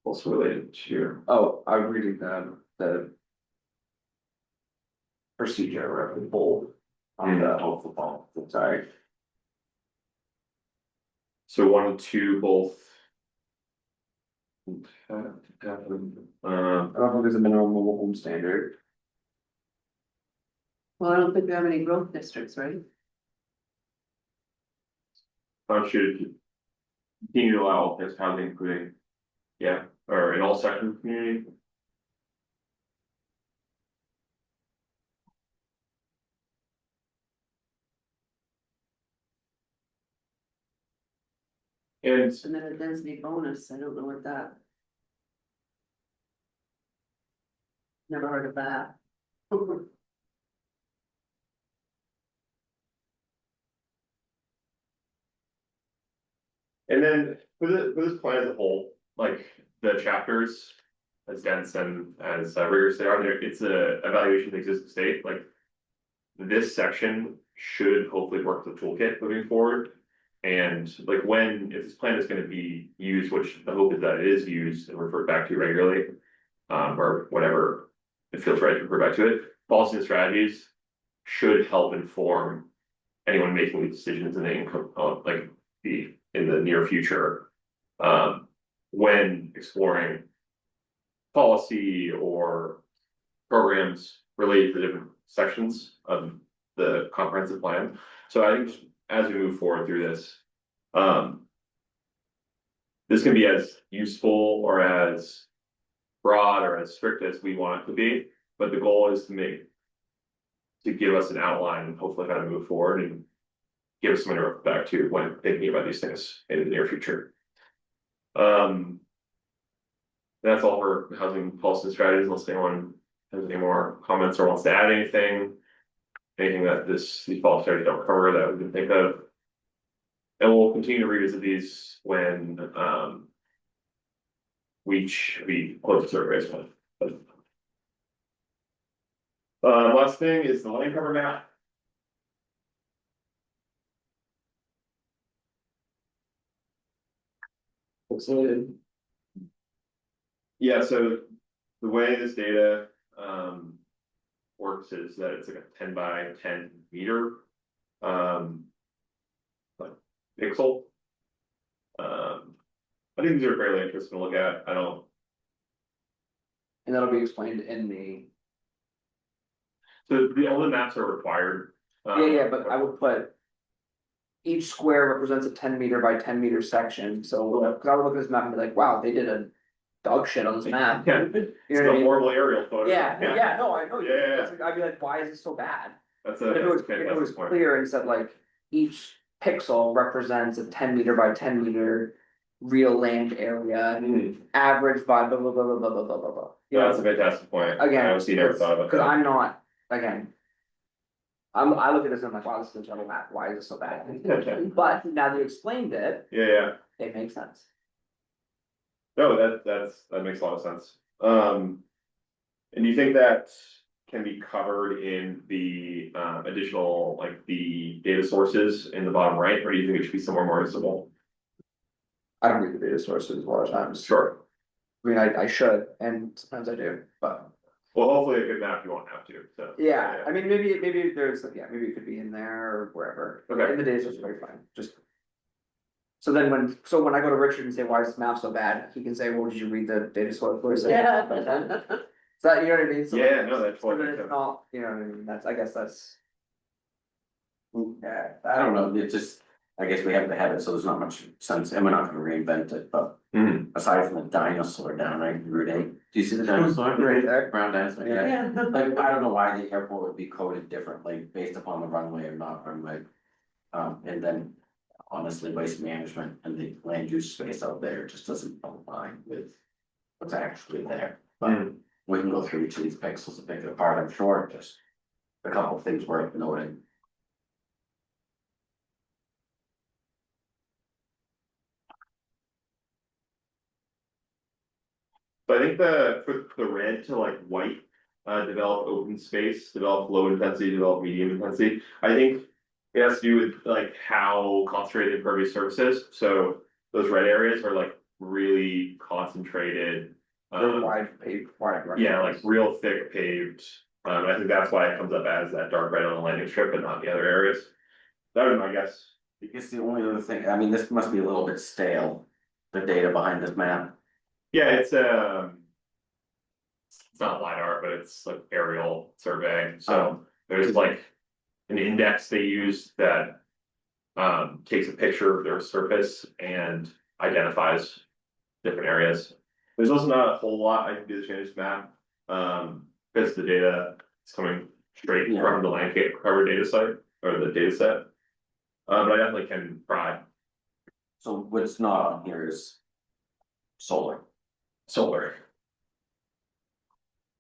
Also related to. Oh, I'm reading the. Procedure, or the bold. On the football, sorry. So 1 and 2 both. I don't think there's a minimum mobile home standard. Well, I don't think we have any growth districts, right? Should continue to allow this housing, including, yeah, or in all sections of the community. And And then a density bonus, I don't know what that. Never heard of that. then for this plan as a whole, like the chapters, as dense and as rigorous they are, it's a evaluation of the existing state, like. This section should hopefully work the toolkit moving forward. And like if this plan is gonna be used, which the hope is that it is used and referred back to regularly. Or whatever it feels right to refer back to it, policy and strategies should help inform. Anyone making these decisions in the income, like in the near future. When exploring. Policy or programs related to different sections of the comprehensive plan. So I think as we move forward through this. This can be as useful or as broad or as strict as we want it to be, but the goal is to give us an outline and hopefully how to move forward and give us something to refer back to when thinking about these things in the near future. That's all for housing policy and strategies, unless anyone has any more comments or wants to add anything. Anything that these policy strategies don't cover that we can think of. And we'll continue to revisit these when we close the survey as well. Last thing is the land cover map. Pixelated. Yeah, so the way this data works is that it's like a 10 by 10 meter like pixel. I think these are fairly interesting to look at. I don't. And that'll be explained in the, So all the maps are required. yeah, but I would put. Each square represents a 10 meter by 10 meter section, so, cause I would look at this map and be like, wow, they did a dog shit on this map. Yeah, You it's know a what I mean? horrible aerial photo. Yeah, yeah, no, I know. Yeah, yeah, That's like, I'd be like, why is it so bad? That's But if it was, a if it was fantastic point. clear and said like, each pixel represents a 10 meter by 10 meter. Real land area, average by blah, blah, blah, blah, blah, blah, blah, blah, blah. You know, That's a fantastic point. again, I honestly never thought about cause that. I'm not, again. I look at this and I'm like, wow, this is a terrible map, why is it so bad? But now that you explained it, Yeah. it makes sense. No, that makes a lot of sense. And you think that can be covered in the additional, like the data sources in the bottom right, or do you think it should be somewhere more visible? I don't read the data sources a lot of times. Sure. I mean, I should, and sometimes I do, but Well, hopefully a good map you won't have to, so. yeah, I mean, maybe there's, yeah, maybe it could be in there or wherever. Okay. In the data source, very fine, just. So then when I go to Richard and say, why is this map so bad, he can say, well, did you read the data source? What is it? Yeah. Is that, you know what I mean? So Yeah, no, that's so what then I it's think. not, you know what I mean, that's, I guess that's. Yeah, I don't know, it just, I guess we have to have it, so there's not much sense, and we're not gonna reinvent it, but. Aside from the dinosaur down right in Route 8, do you see the dinosaur? Right there. Brown dinosaur, yeah. Yeah. Like, I don't know why the airport would be coded differently based upon the runway or not runway. And then honestly, waste management and the land use space out there just doesn't align with what's actually there. But we can go through each of these pixels and pick it apart, I'm sure, just a couple of things worth noting. So I think for the red to like white, develop open space, develop low intensity, develop medium intensity. I think it has to do with like how concentrated impervious surface is. So those red areas are like really concentrated. They're wide paved, wide. Yeah, like real thick paved. I think that's why it comes up as that dark red on the landing strip, but not the other areas. That would be my guess. I guess the only other thing, I mean, this must be a little bit stale, the data behind this map. Yeah, it's not LiDAR, but it's like aerial surveying, so there's like an index they use that. Takes a picture of their surface and identifies different areas. There's also not a whole lot I can do to change this map, because the data is coming straight from the landscape cover data site or the data set. But I definitely can try. So what's not on here is solar. Solar.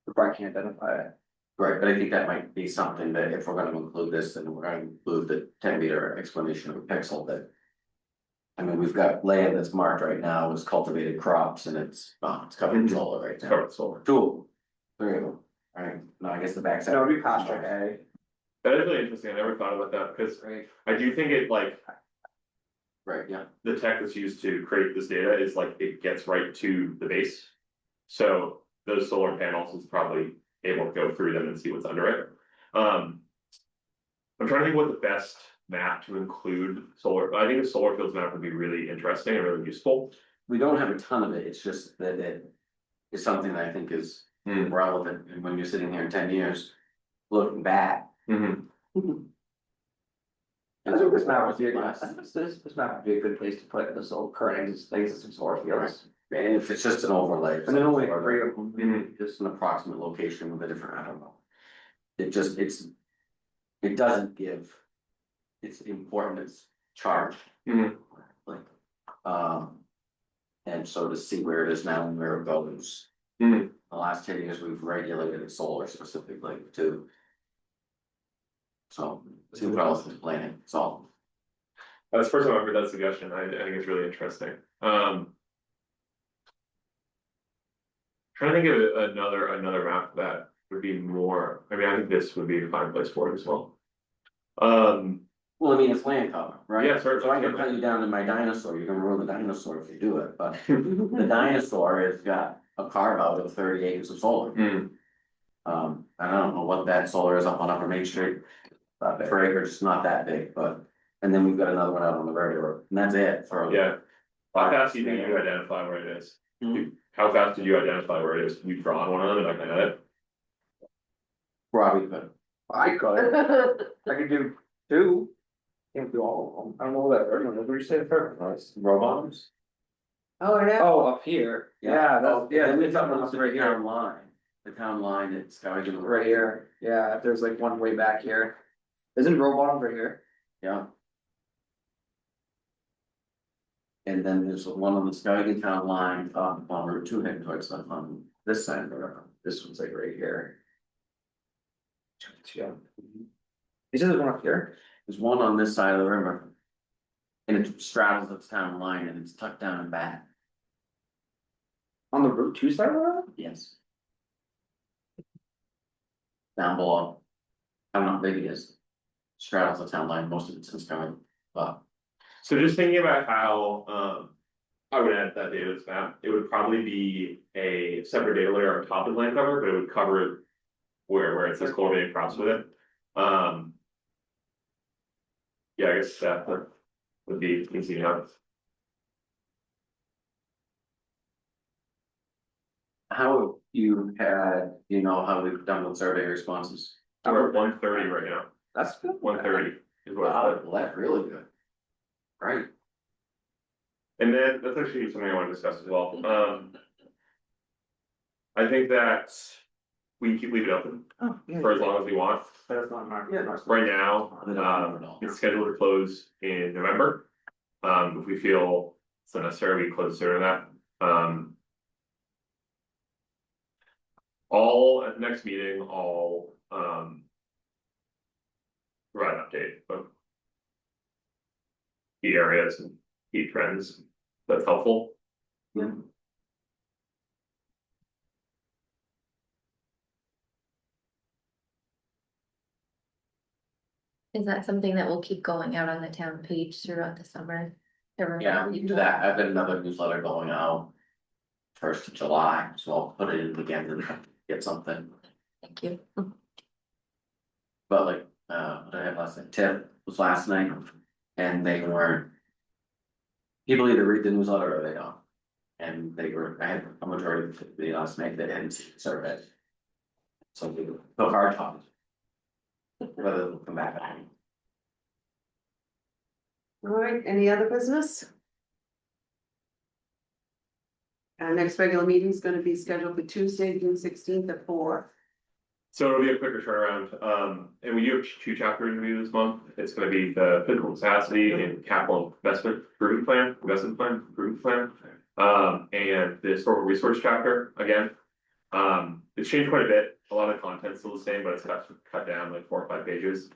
If I can't identify it. Right, but I think that might be something that if we're gonna include this, then we're gonna include the 10 meter explanation of a pixel that. I mean, we've got land that's marked right now as cultivated crops and it's covered in solar right It's now. covered with solar. Two, three of them, alright, no, I guess the backside. No, it'd be pasture hay, That is really interesting. I never thought about that because right? I do think it like Right, yeah, the tech that's used to create this data is like it gets right to the base. So those solar panels is probably able to go through them and see what's under it. I'm trying to think what the best map to include solar. I think a solar fields map would be really interesting and really useful. we don't have a ton of it, it's just that it is something that I think is relevant, and when you're sitting here in 10 years. Looking back. I think this map would be I think this map would be a good place to put this old current existing solar fields. And if it's just an overlay. And then only or three of them. Just an approximate location with a different, I don't know. It just, it doesn't give. Its importance charge. Like, and so to see where it is now and where it goes. The last 10 years, we've regulated solar specifically too. So, see what else is planning, so. That's the first time I've heard that suggestion. I think it's really interesting. Trying to think of another map that would be more, I mean, I think this would be a fine place for it as well. Well, Well, I mean, it's land cover, right? Yeah, certainly. So I can cut you down to my dinosaur, you're gonna ruin the dinosaur if you do it, but the dinosaur has got a carve out of 30 acres of solar. Hmm, I don't know what that solar is up on Upper Main Street, per acre, it's not that big, but, and then we've got another one out on the railroad, and that's it for. yeah. How fast do you think you identify where it is? Hmm. How fast did you identify where it is? You draw on one of them and I can edit? Probably could. I could, I could do two. Can't do all of them, I don't know what that, what did you say the first was? Robots? Oh, yeah. Oh, up here, yeah, that's, yeah, Then we there's got something one else to right the here, town line, the town line, it's gotta give. right here, yeah, there's like one way back here. Isn't Robot over here? Yeah. And then there's one on the Skowhegan town line, on Route 2 heading towards on this side of the river. This one's like right here. Yeah. He says there's one up here. There's one on this side of the river. And it straddles the town line and it's tucked down and back. On the Route 2 side of the road? Yes. Down below. I don't know how big it is. Straddles the town line, most of it's just coming, but So just thinking about how, I would add that data to this map, it would probably be a separate data layer on top of land cover, but it would cover where it says cultivated crops with it. Yeah, I guess that would be easy enough. how you had, you know, how we've done with survey responses? We're at 130 right now, That's good. 130 is what Wow, it's at. well, that's really good. Right, And then that's actually something I want to discuss as well. I think that we can keep leave it open Oh, yeah. for as long as we want. That's not marked. Yeah. Right now, it's scheduled to close in November. If we feel it's unnecessary, we close sooner than that. All at the next meeting, I'll provide an update of key areas and key trends. That's helpful. Is that something that will keep going out on the town page throughout the summer? yeah, we can do that, I've got another newsletter going out. 1st of July, so I'll put it in again and get something, Thank you. but like, what did I have last night, Tip was last night, and they weren't. People either read the newsletter or they don't, and they were, I had a majority of the last night that hadn't seen the survey. So we took hard talks. Whether they'll come back. All right, any other business? Our next regular meeting is gonna be scheduled for Tuesday, June 16th at 4. So it'll be a quicker turnaround, and we do have 2 chapters to review this month. It's gonna be the physical capacity and capital investment improvement plan. And the historical resource chapter again. It's changed quite a bit. A lot of the content's still the same, but it's cut down like 4 or 5 pages.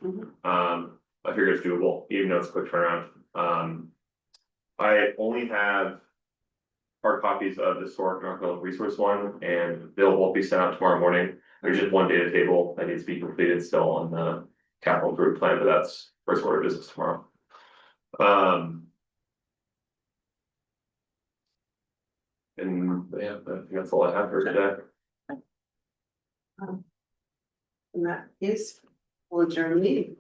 I figure it's doable, even though it's a quick turnaround. I only have hard copies of the historic Northfield resource one, and they'll both be sent out tomorrow morning. There's just one data table that needs to be completed still on the capital improvement plan, but that's first order of business tomorrow. And yeah, I think that's all I have for today. And that is, we'll adjourn the meeting.